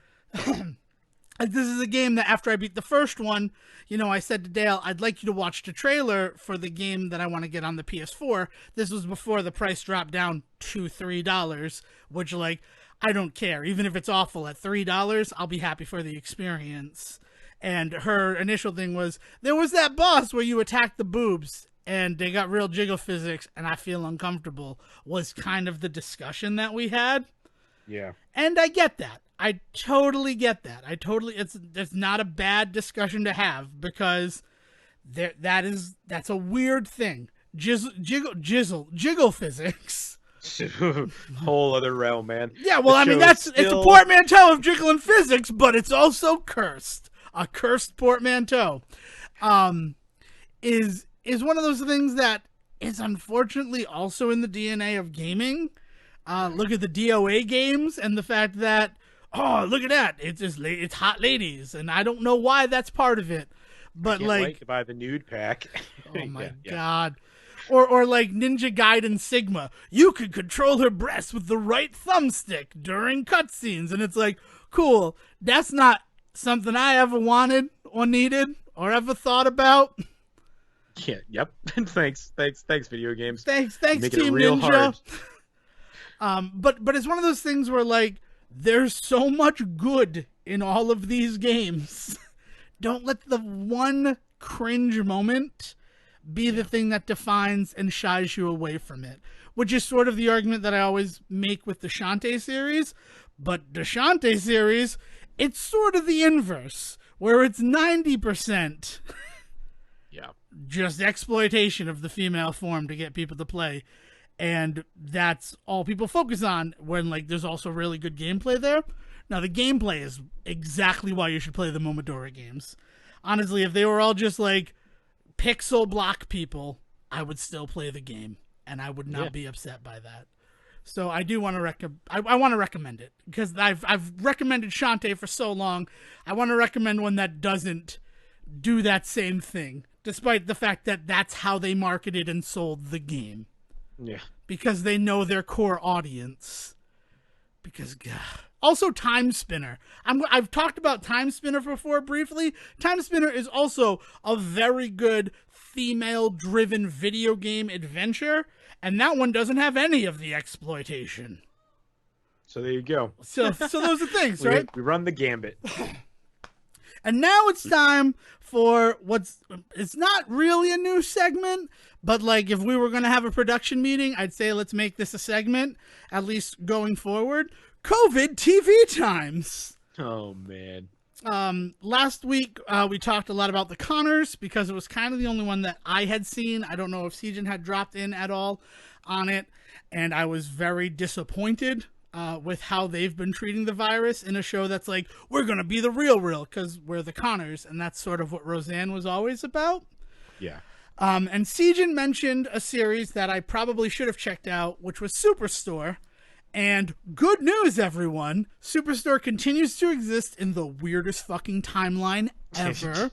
This is a game that after I beat the first one, I said to Dale, I'd like you to watch the trailer for the game that I want to get on the PS4. This was before the price dropped down to $3, which, like, I don't care. Even if it's awful at $3, I'll be happy for the experience. And her initial thing was, there was that boss where you attacked the boobs and they got real jiggle physics and I feel uncomfortable, was kind of the discussion that we had. Yeah. And I get that. I totally get that. It's not a bad discussion to have because that's a weird thing. Jiggle physics. Whole other realm, man. Yeah, well, I mean, it's a portmanteau of jiggling physics, but it's also cursed. A cursed portmanteau. Is one of those things that is unfortunately also in the DNA of gaming. Look at the DOA games and the fact that, oh, look at that. It's hot ladies. And I don't know why that's part of it. But can't wait to buy the nude pack. Oh my God. Or like Ninja Gaiden Sigma. You could control her breasts with the right thumbstick during cutscenes. And it's like, cool. That's not something I ever wanted or needed or ever thought about. Yeah, yep. Thanks, video games. Thanks, Team Ninja. But it's one of those things where, like, there's so much good in all of these games. Don't let the one cringe moment be the thing that defines and shies you away from it. Which is sort of the argument that I always make with the Shantae series. But the Shantae series, it's sort of the inverse, where it's 90% just exploitation of the female form to get people to play. And that's all people focus on when, like, there's also really good gameplay there. Now, the gameplay is exactly why you should play the Momodora games. Honestly, if they were all just, like, pixel block people, I would still play the game. And I would not be upset by that. So I do want to I want to recommend it. Because I've recommended Shantae for so long. I want to recommend one that doesn't do that same thing. Despite the fact that that's how they marketed and sold the game. Yeah. Because they know their core audience. Because, God. Also, Time Spinner. I've talked about Time Spinner before briefly. Time Spinner is also a very good female-driven video game adventure. And that one doesn't have any of the exploitation. So there you go. So those are things, right? We run the gambit. And now it's time for it's not really a new segment, but like if we were going to have a production meeting, I'd say let's make this a segment, at least going forward. COVID TV times. Oh, man. Last week, we talked a lot about the Connors because it was kind of the only one that I had seen. I don't know if Sejan had dropped in at all on it, and I was very disappointed with how they've been treating the virus in a show that's like, we're going to be the real because we're the Connors, and that's sort of what Roseanne was always about. Yeah. And Sejan mentioned a series that I probably should have checked out, which was Superstore. And good news, everyone, Superstore continues to exist in the weirdest fucking timeline ever.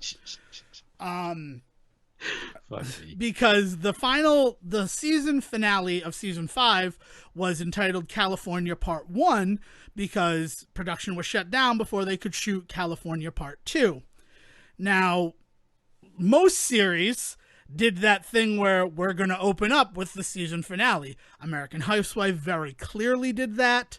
Because the season finale of season 5 was entitled California Part 1 because production was shut down before they could shoot California Part 2. Now, most series did that thing where we're going to open up with the season finale. American Housewife very clearly did that.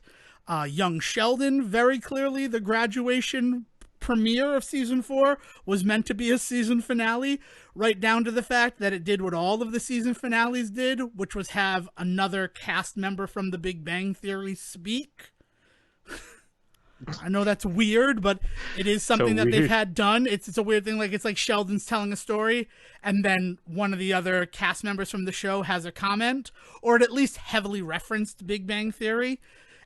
Young Sheldon, very clearly, the graduation premiere of season 4 was meant to be a season finale, right down to the fact that it did what all of the season finales did, which was have another cast member from The Big Bang Theory speak. I know that's weird, but it is something that they've had done. It's a weird thing. Like, it's like Sheldon's telling a story, and then one of the other cast members from the show has a comment, or it at least heavily referenced Big Bang Theory.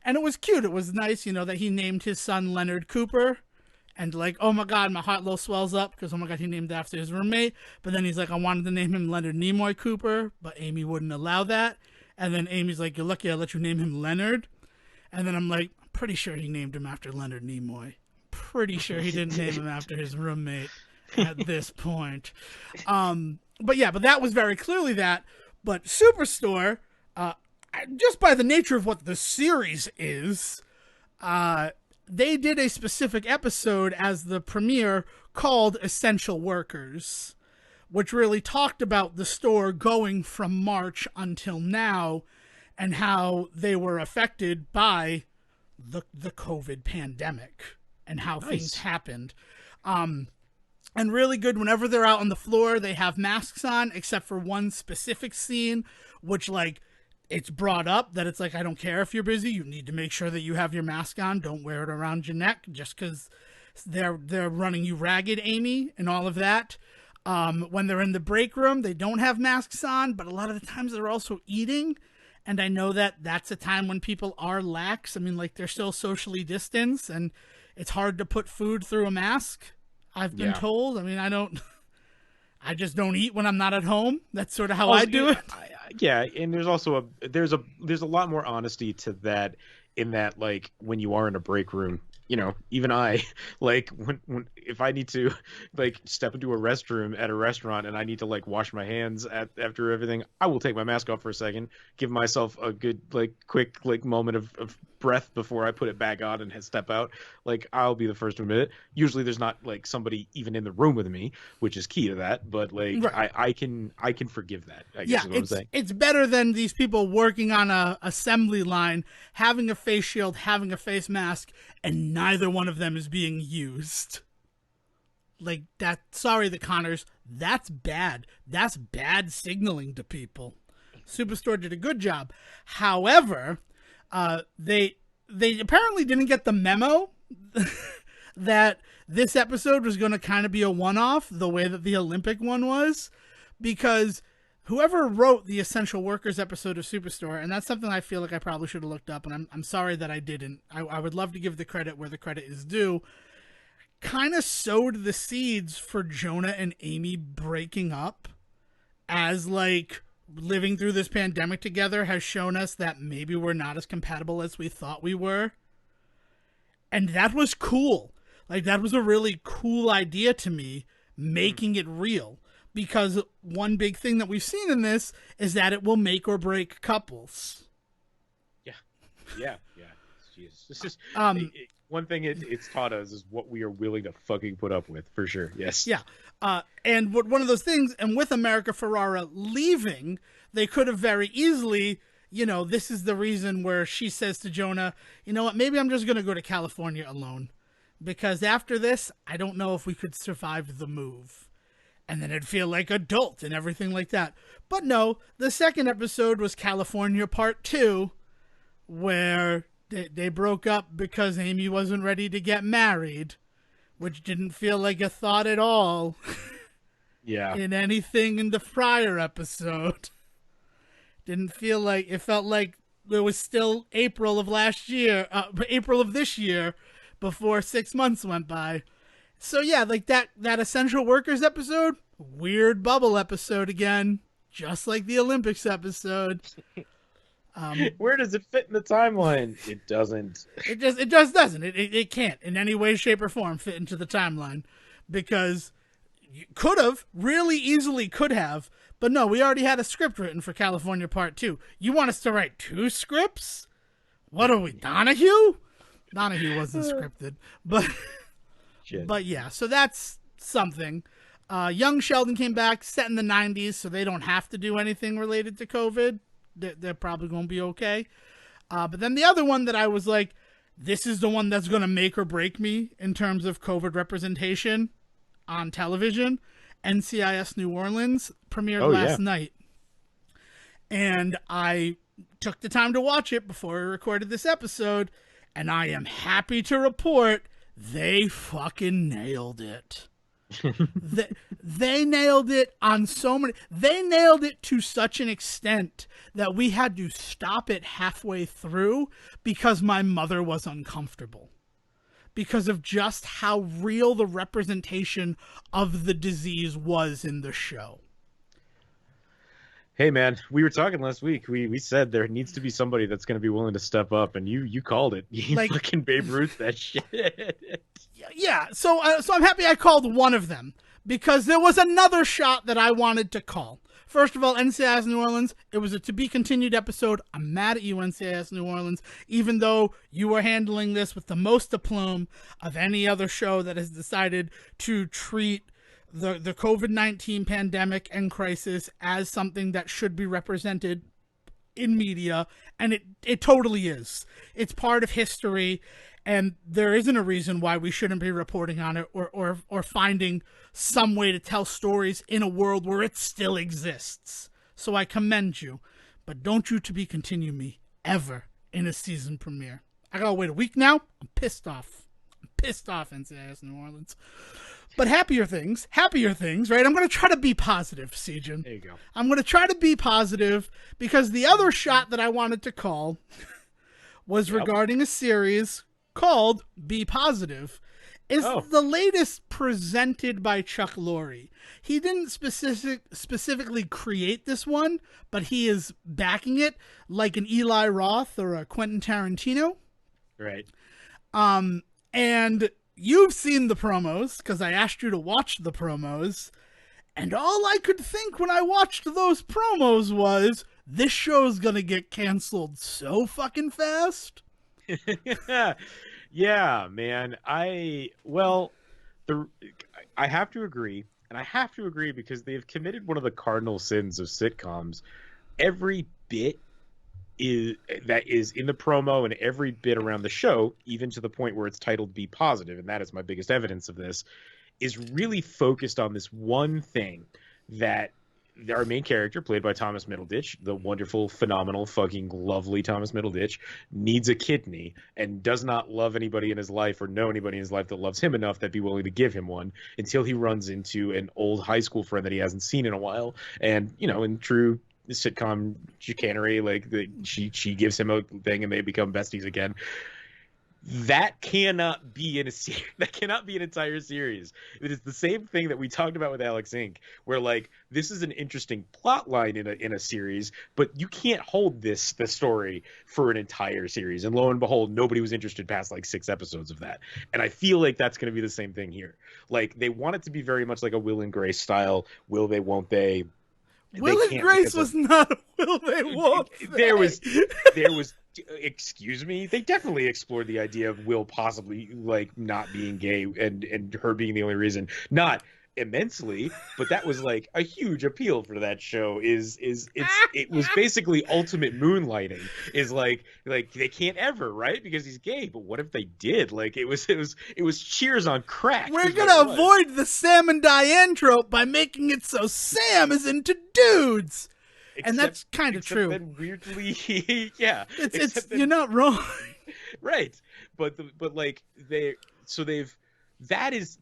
And it was cute. It was nice, that he named his son Leonard Cooper. And like, oh my God, my heart a little swells up because, oh my God, he named after his roommate. But then he's like, I wanted to name him Leonard Nimoy Cooper, but Amy wouldn't allow that. And then Amy's like, you're lucky I let you name him Leonard. And then I'm like, pretty sure he named him after Leonard Nimoy. Pretty sure he didn't name him after his roommate at this point. But that was very clearly that. But Superstore, just by the nature of what the series is, they did a specific episode as the premiere called Essential Workers, which really talked about the store going from March until now and how they were affected by the COVID pandemic and how things happened. And really good, whenever they're out on the floor, they have masks on, except for one specific scene, which like it's brought up that it's like, I don't care if you're busy, you need to make sure that you have your mask on. Don't wear it around your neck just because they're running you ragged, Amy, and all of that. When they're in the break room, they don't have masks on, but a lot of the times they're also eating. And I know that that's a time when people are lax. I mean, like, they're still socially distanced, and it's hard to put food through a mask, I've been told. I mean, I just don't eat when I'm not at home. That's sort of how I do it. Yeah, and there's also there's a lot more honesty to that, in that, like, when you are in a break room, even I, like, when if I need to, like, step into a restroom at a restaurant and I need to, like, wash my hands after everything, I will take my mask off for a second, give myself a good, like, quick, like, moment of breath before I put it back on and step out. Like, I'll be the first to admit it. Usually there's not, like, somebody even in the room with me, which is key to that, but, like, right. I can forgive that, I guess is what I'm saying. It's better than these people working on a assembly line, having a face shield, having a face mask, and neither one of them is being used. Like, that, sorry, the Connors, that's bad. That's bad signaling to people. Superstore did a good job. However, they apparently didn't get the memo that this episode was going to kind of be a one-off, the way that the Olympic one was, because whoever wrote the Essential Workers episode of Superstore, and that's something I feel like I probably should have looked up, and I'm sorry that I didn't. I would love to give the credit where the credit is due. Kind of sowed the seeds for Jonah and Amy breaking up, as, like, living through this pandemic together has shown us that maybe we're not as compatible as we thought we were. And that was cool. Like, that was a really cool idea to me, making it real. Because one big thing that we've seen in this is that it will make or break couples. Yeah. Jesus. This is one thing it's taught us is what we are willing to fucking put up with, for sure. Yes. Yeah. And one of those things, and with America Ferrara leaving, they could have very easily, this is the reason where she says to Jonah, you know what, maybe I'm just going to go to California alone. because after this, I don't know if we could survive the move. And then it'd feel like adult and everything like that. But no, the second episode was California Part 2, where they broke up because Amy wasn't ready to get married, which didn't feel like a thought at all Yeah. in anything in the prior episode. Didn't feel like, it felt like it was still April of April of this year before 6 months went by. So yeah, like that essential workers episode, weird bubble episode again, just like the Olympics episode. Where does it fit in the timeline? It doesn't. It just doesn't. It can't in any way, shape, or form fit into the timeline, because you could have, really easily could have, but no, we already had a script written for California Part 2. You want us to write 2 scripts? What are we, Donahue? Donahue wasn't scripted, but Shit. but yeah, so that's something. Young Sheldon came back, set in the 90s, so they don't have to do anything related to COVID. They're probably going to be okay. But then the other one that I was like, this is the one that's going to make or break me in terms of COVID representation on television. NCIS New Orleans premiered last night. And I took the time to watch it before I recorded this episode, and I am happy to report they fucking nailed it. They nailed it on so many. They nailed it to such an extent that we had to stop it halfway through because my mother was uncomfortable because of just how real the representation of the disease was in the show. Hey man, we were talking last week. We said there needs to be somebody that's going to be willing to step up, and you called it. You Like, fucking Babe Ruth that shit. Yeah, so I'm happy I called one of them because there was another shot that I wanted to call. First of all, NCIS New Orleans, it was a to be continued episode. I'm mad at you, NCIS New Orleans, even though you were handling this with the most aplomb of any other show that has decided to treat the COVID-19 pandemic and crisis as something that should be represented in media, and it totally is. It's part of history, and there isn't a reason why we shouldn't be reporting on it or finding some way to tell stories in a world where it still exists. So I commend you, but don't you to be continue me ever in a season premiere. I gotta wait a week now. I'm pissed off. NCIS New Orleans. But happier things, right? I'm going to try to be positive, Sejan. There you go. I'm going to try to be positive because the other shot that I wanted to call was regarding a series called Be Positive. It's the latest presented by Chuck Lorre. He didn't specifically create this one, but he is backing it like an Eli Roth or a Quentin Tarantino. Right. And you've seen the promos because I asked you to watch the promos, and all I could think when I watched those promos was this show's gonna get canceled so fucking fast. Yeah, man. I have to agree, and I have to agree because they've committed one of the cardinal sins of sitcoms. Every bit that is in the promo and every bit around the show, even to the point where it's titled Be Positive, and that is my biggest evidence of this, is really focused on this one thing that our main character, played by Thomas Middleditch, the wonderful, phenomenal, fucking lovely Thomas Middleditch, needs a kidney and does not love anybody in his life or know anybody in his life that loves him enough that'd be willing to give him one until he runs into an old high school friend that he hasn't seen in a while. And, in true sitcom chicanery, like she gives him a thing and they become besties again. That cannot be that cannot be an entire series. It is the same thing that we talked about with Alex Inc., where like this is an interesting plot line in a series, but you can't hold the story for an entire series. And lo and behold, nobody was interested past like 6 episodes of that. And I feel like that's going to be the same thing here. Like they want it to be very much like a Will and Grace style. Will they? Won't they? Will and Grace was not a will they? Won't they? There was. Excuse me, they definitely explored the idea of Will possibly like not being gay and her being the only reason. Not immensely, but that was like a huge appeal for that show. It was basically ultimate moonlighting. Is like they can't ever, right, because he's gay. But what if they did? Like it was Cheers on crack. We're Is what it gonna was. avoid the Sam and Diane trope by making it so Sam is into dudes. And that's kind of true. Then weirdly, yeah. It's you're not wrong. Right, but like they've that is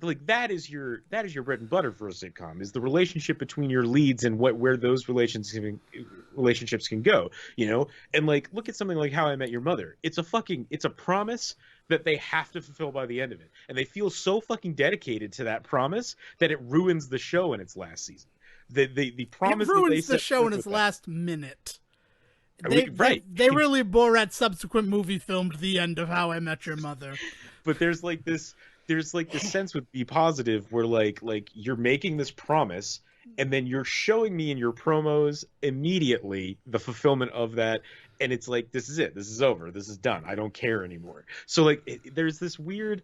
your bread and butter for a sitcom, is the relationship between your leads and where those relationships can go, and like look at something like How I Met Your Mother. It's a promise that they have to fulfill by the end of it, and they feel so fucking dedicated to that promise that it ruins the show in its last season. The promise it ruins that they the show in its that. last minute. Right. They really Borat subsequent movie filmed the end of How I Met Your Mother. But there's this sense with Be Positive where like you're making this promise and then you're showing me in your promos immediately the fulfillment of that, and it's like, this is it, this is over, this is done, I don't care anymore. So like there's this weird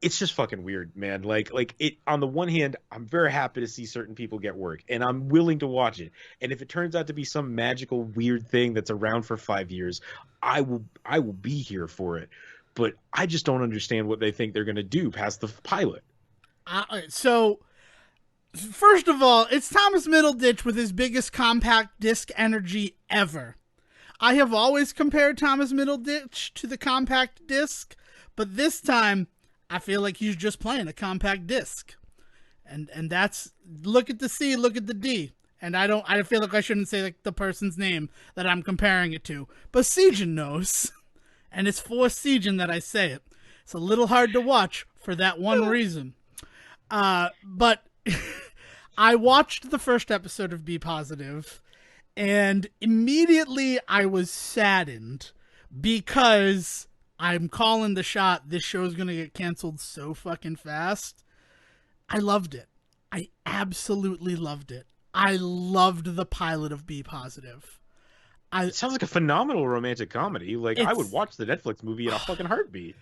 it's just fucking weird, man. Like it, on the one hand, I'm very happy to see certain people get work, and I'm willing to watch it. And if it turns out to be some magical weird thing that's around for 5 years, I will be here for it. But I just don't understand what they think they're going to do past the pilot. So first of all, it's Thomas Middleditch with his biggest compact disc energy ever. I have always compared Thomas Middleditch to the compact disc, but this time I feel like he's just playing a compact disc. And that's, look at the C, look at the D. And I feel like I shouldn't say like the person's name that I'm comparing it to. But Sejan knows. And it's for Sejan that I say it. It's a little hard to watch for that one reason. But I watched the first episode of Be Positive, and immediately I was saddened because I'm calling the shot. This show's going to get canceled so fucking fast. I loved it. I absolutely loved it. I loved the pilot of Be Positive. It sounds like a phenomenal romantic comedy. Like, I would watch the Netflix movie in a fucking heartbeat.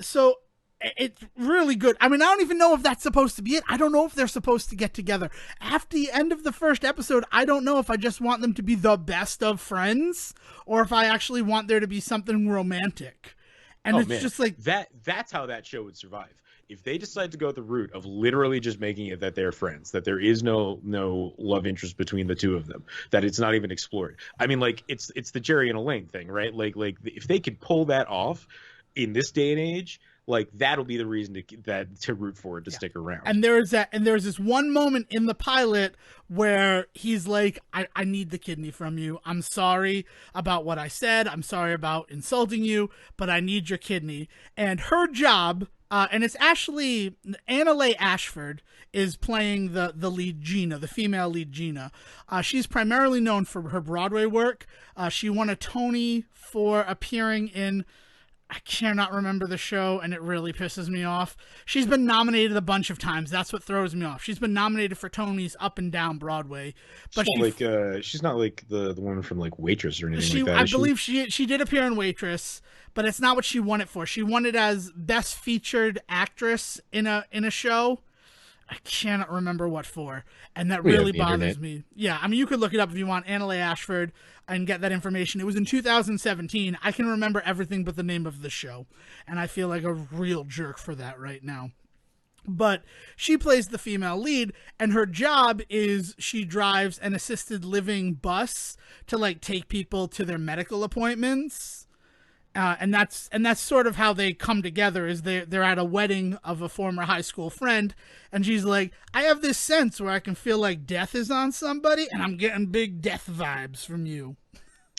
So it's really good. I mean, I don't even know if that's supposed to be it. I don't know if they're supposed to get together. After the end of the first episode, I don't know if I just want them to be the best of friends or if I actually want there to be something romantic. And it's just like that's how that show would survive. If they decide to go the route of literally just making it that they're friends, that there is no love interest between the two of them, that it's not even explored. I mean, like, it's the Jerry and Elaine thing, right? Like if they could pull that off in this day and age, like, that'll be the reason to root for it to stick around. And there's this one moment in the pilot where he's like, I need the kidney from you. I'm sorry about what I said. I'm sorry about insulting you, but I need your kidney. And her job, and it's actually Anna Ashford is playing the lead Gina, the female lead Gina. She's primarily known for her Broadway work. She won a Tony for appearing in, I cannot remember the show, and it really pisses me off. She's been nominated a bunch of times. That's what throws me off. She's been nominated for Tonys up and down Broadway, but she's not like the woman from like Waitress or anything like that. I believe she did appear in Waitress, but it's not what she won it for. She won it as Best Featured Actress in a show. I cannot remember what for, and that really bothers me. Yeah, I mean, you could look it up if you want, Anna Ashford, and get that information. It was in 2017. I can remember everything but the name of the show, and I feel like a real jerk for that right now. But she plays the female lead, and her job is she drives an assisted living bus to like take people to their medical appointments. And that's sort of how they come together. Is they're at a wedding of a former high school friend, and she's like, I have this sense where I can feel like death is on somebody, and I'm getting big death vibes from you.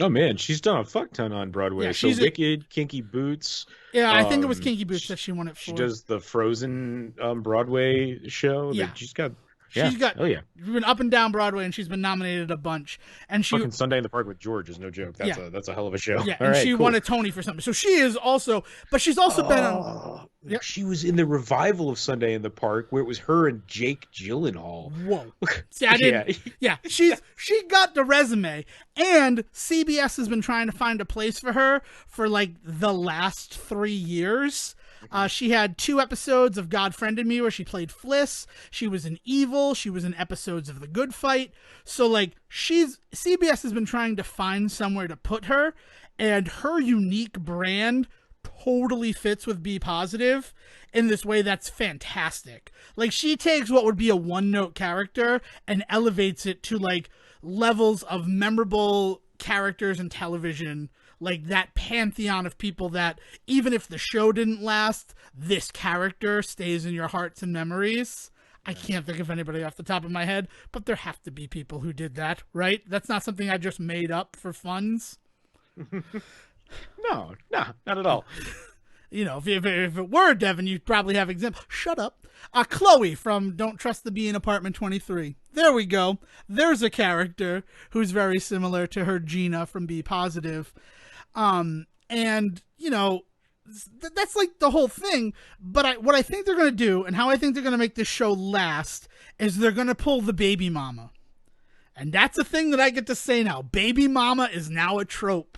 Oh man, she's done a fuck ton on Broadway. Yeah, so Wicked, Kinky Boots. Yeah, I think it was Kinky Boots that she won it for. She does the Frozen Broadway show. Yeah, she's got. She's been up and down Broadway, and she's been nominated a bunch. And she fucking Sunday in the Park with George is no joke. That's a hell of a show. Yeah, and she won a Tony for something. So she is also, but she's also been on. Yep. She was in the revival of Sunday in the Park where it was her and Jake Gyllenhaal. Whoa! See, I didn't. Yeah, she got the resume, and CBS has been trying to find a place for her for like the last 3 years. She had 2 episodes of God Friended Me where she played Fliss. She was in Evil. She was in episodes of The Good Fight. So like CBS has been trying to find somewhere to put her, and her unique brand totally fits with Be Positive in this way that's fantastic. Like she takes what would be a one-note character and elevates it to like levels of memorable characters in television, like that pantheon of people that even if the show didn't last, this character stays in your hearts and memories. I can't think of anybody off the top of my head, but there have to be people who did that, right? That's not something I just made up for funds. No, not at all. You know, if it were Devin, you'd probably have examples. Shut up. Chloe from Don't Trust the Bee in Apartment 23. There we go. There's a character who's very similar to her Gina from Be Positive. And, you know, that's like the whole thing. But what I think they're going to do and how I think they're going to make this show last is they're going to pull the baby mama. And that's a thing that I get to say now. Baby mama is now a trope.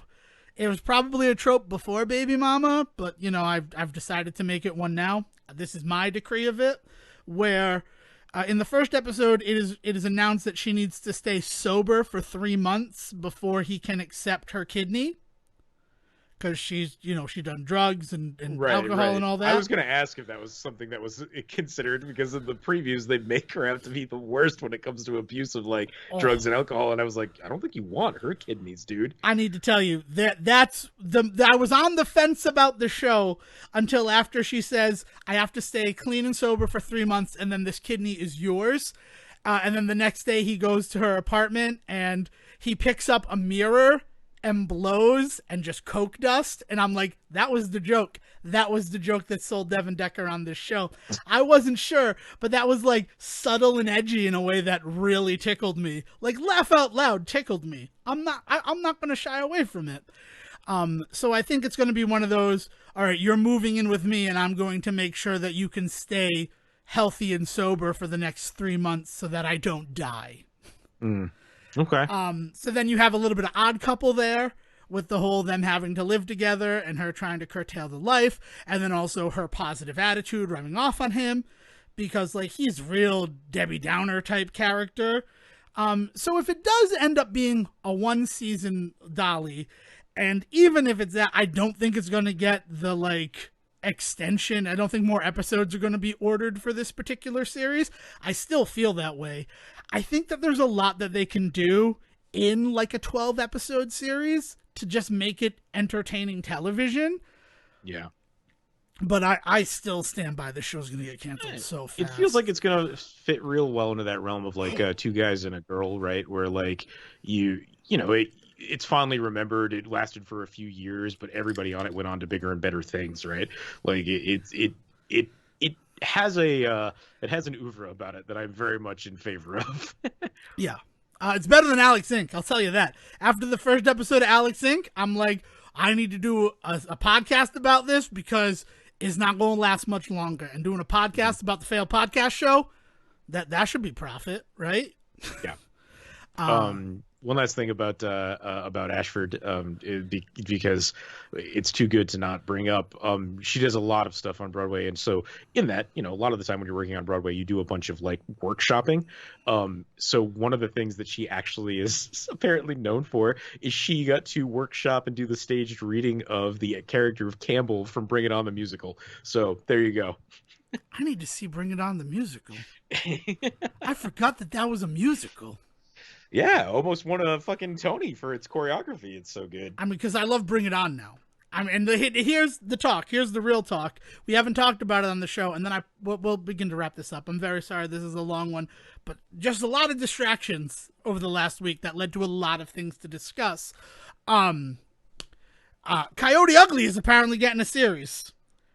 It was probably a trope before Baby Mama, but, you know, I've decided to make it one now. This is my decree of it, where in the first episode, it is announced that she needs to stay sober for 3 months before he can accept her kidney. Because she's done drugs and alcohol and all that. I was going to ask if that was something that was considered, because in the previews they make her out to be the worst when it comes to abuse of like drugs and alcohol, and I was like, I don't think you want her kidneys, dude. I need to tell you I was on the fence about the show until after she says I have to stay clean and sober for 3 months, and then this kidney is yours. And then the next day he goes to her apartment and he picks up a mirror and blows and just coke dust, and I'm like, that was the joke. That was the joke that sold Devin Decker on this show. I wasn't sure, but that was like subtle and edgy in a way that really tickled me. Like laugh out loud tickled me. I'm not going to shy away from it. So I think it's going to be one of those, all right, you're moving in with me and I'm going to make sure that you can stay healthy and sober for the next 3 months so that I don't die. Okay. So then you have a little bit of Odd Couple there with the whole them having to live together and her trying to curtail the life, and then also her positive attitude rubbing off on him because like he's real Debbie Downer type character. So if it does end up being a 1-season Dolly, and even if it's that, I don't think it's going to get the like extension. I don't think more episodes are going to be ordered for this particular series. I still feel that way. I think that there's a lot that they can do in like a 12 episode series to just make it entertaining television. Yeah. But I still stand by the show's going to get canceled so fast. It feels like it's going to fit real well into that realm of like 2 guys and a girl, right? Where like you know, it's fondly remembered. It lasted for a few years, but everybody on it went on to bigger and better things, right? Like it has an oeuvre about it that I'm very much in favor of. Yeah. It's better than Alex Inc. I'll tell you that. After the first episode of Alex Inc., I'm like, I need to do a podcast about this because it's not going to last much longer. And doing a podcast about the failed podcast show, that should be profit, right? Yeah. One last thing about Ashford, because it's too good to not bring up. She does a lot of stuff on Broadway, and so in that, you know, a lot of the time when you're working on Broadway, you do a bunch of like workshopping. So one of the things that she actually is apparently known for is she got to workshop and do the staged reading of the character of Campbell from Bring It On the musical. So there you go. I need to see Bring It On the musical. I forgot that was a musical. Yeah, almost won a fucking Tony for its choreography. It's so good. I mean, because I love Bring It On now. I mean, and here's the talk. Here's the real talk. We haven't talked about it on the show, and then we'll begin to wrap this up. I'm very sorry this is a long one, but just a lot of distractions over the last week that led to a lot of things to discuss. Coyote Ugly is apparently getting a series,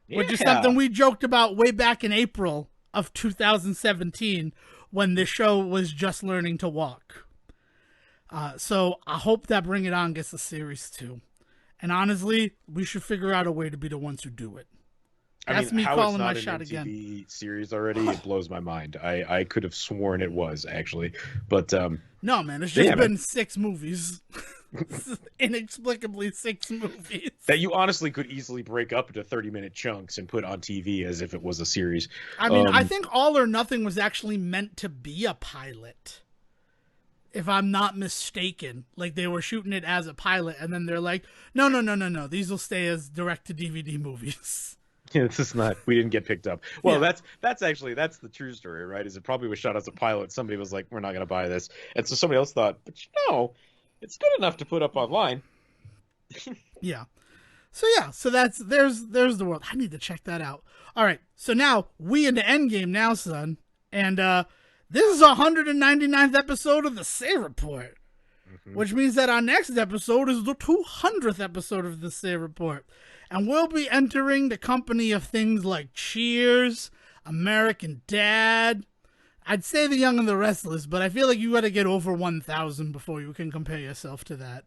which is something we joked about way back in April of 2017 when this show was just learning to walk. So I hope that Bring It On gets a series too. And honestly, we should figure out a way to be the ones who do it. That's me calling my shot again. MTV series already, it blows my mind. I could have sworn it was actually, but no, man, it's just been 6 movies. Inexplicably 6 movies. That you honestly could easily break up into 30-minute chunks and put on TV as if it was a series. I mean, I think All or Nothing was actually meant to be a pilot, if I'm not mistaken. Like, they were shooting it as a pilot, and then they're like, no, these will stay as direct-to-DVD movies. Yeah, this is not. We didn't get picked up. Well, Yeah. that's the true story, right? Is it probably was shot as a pilot? Somebody was like, "We're not going to buy this," and so somebody else thought, "But it's good enough to put up online." Yeah. So there's the world. I need to check that out. All right. So now we into Endgame now, son. And this is our 199th episode of the Say Report, which means that our next episode is the 200th episode of the Say Report. And we'll be entering the company of things like Cheers, American Dad. I'd say The Young and the Restless, but I feel like you got to get over 1,000 before you can compare yourself to that.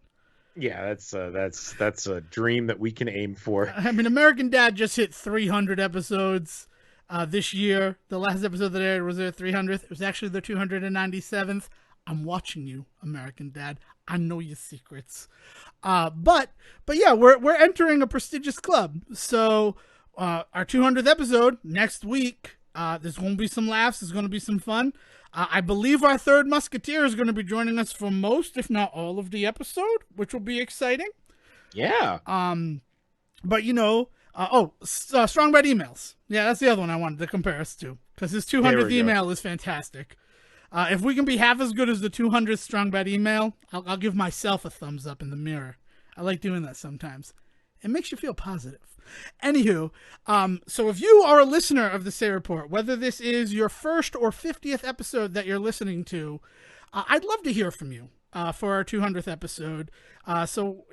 Yeah, that's a dream that we can aim for. I mean, American Dad just hit 300 episodes this year. The last episode that aired was their 300th. It was actually their 297th. I'm watching you, American Dad. I know your secrets. But yeah, we're entering a prestigious club. So our 200th episode next week. There's going to be some laughs. There's going to be some fun. I believe our third Musketeer is going to be joining us for most, if not all, of the episode, which will be exciting. Yeah. But Strong Bad Emails. Yeah, that's the other one I wanted to compare us to, because his 200th email is fantastic. If we can be half as good as the 200th Strong Bad Email, I'll give myself a thumbs up in the mirror. I like doing that sometimes. It makes you feel positive. Anywho, so if you are a listener of the Say Report, whether this is your first or 50th episode that you're listening to, I'd love to hear from you for our 200th episode. So,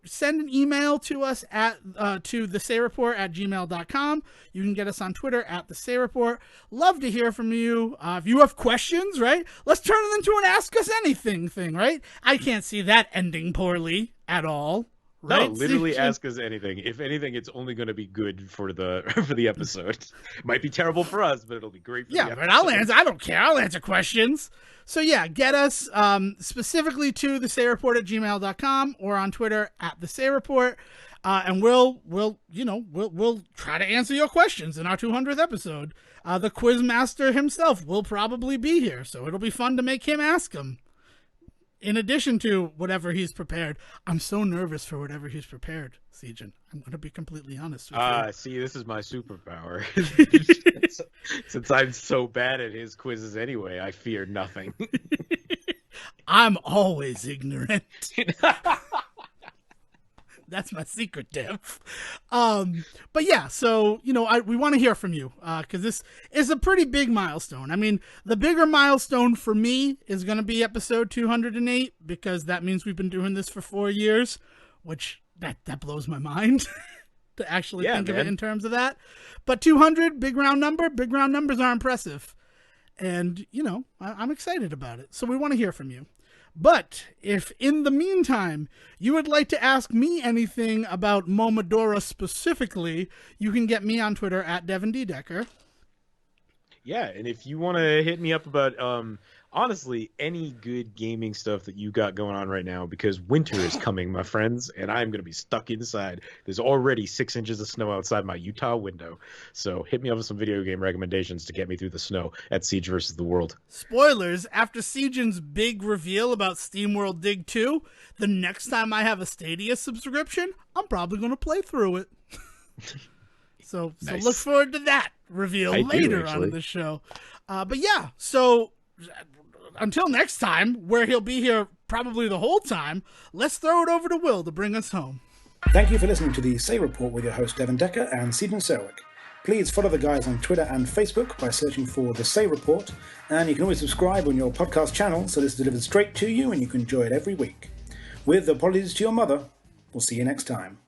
send an email to us to thesayreport@gmail.com. You can get us on Twitter @thesayreport. Love to hear from you. If you have questions, right? Let's turn it into an Ask Us Anything thing, right? I can't see that ending poorly at all. Right? No, literally ask us anything. If anything, it's only going to be good for the episode. Might be terrible for us, but it'll be great for the episode. But I'll answer. I don't care. I'll answer questions. So yeah, get us specifically to thesayreport@gmail.com or on Twitter @thesayreport, and we'll try to answer your questions in our 200th episode. The quiz master himself will probably be here, so it'll be fun to make him ask them. In addition to whatever he's prepared. I'm so nervous for whatever he's prepared, Sejan. I'm going to be completely honest with you. See, this is my superpower. Since I'm so bad at his quizzes anyway, I fear nothing. I'm always ignorant. That's my secret, Dev. But yeah, so, we want to hear from you, because this is a pretty big milestone. I mean, the bigger milestone for me is going to be episode 208, because that means we've been doing this for 4 years, which that blows my mind to actually think of it in terms of that. But 200, big round number. Big round numbers are impressive. And, I'm excited about it. So we want to hear from you. But if in the meantime you would like to ask me anything about Momodora specifically, you can get me on Twitter @DevinDDecker. Yeah, and if you want to hit me up about honestly any good gaming stuff that you got going on right now, because winter is coming, my friends, and I'm going to be stuck inside. There's already 6 inches of snow outside my Utah window. So hit me up with some video game recommendations to get me through the snow at Siege vs. the World. Spoilers, after Siegen's big reveal about SteamWorld Dig 2, the next time I have a Stadia subscription, I'm probably going to play through it. So Nice. Look forward to that reveal later on in the show. But yeah, so until next time, where he'll be here probably the whole time, let's throw it over to Will to bring us home. Thank you for listening to the Say Report with your host Devin Decker and Stephen Serwick. Please follow the guys on Twitter and Facebook by searching for The Say Report, and you can always subscribe on your podcast channel so this is delivered straight to you and you can enjoy it every week. With apologies to your mother, we'll see you next time.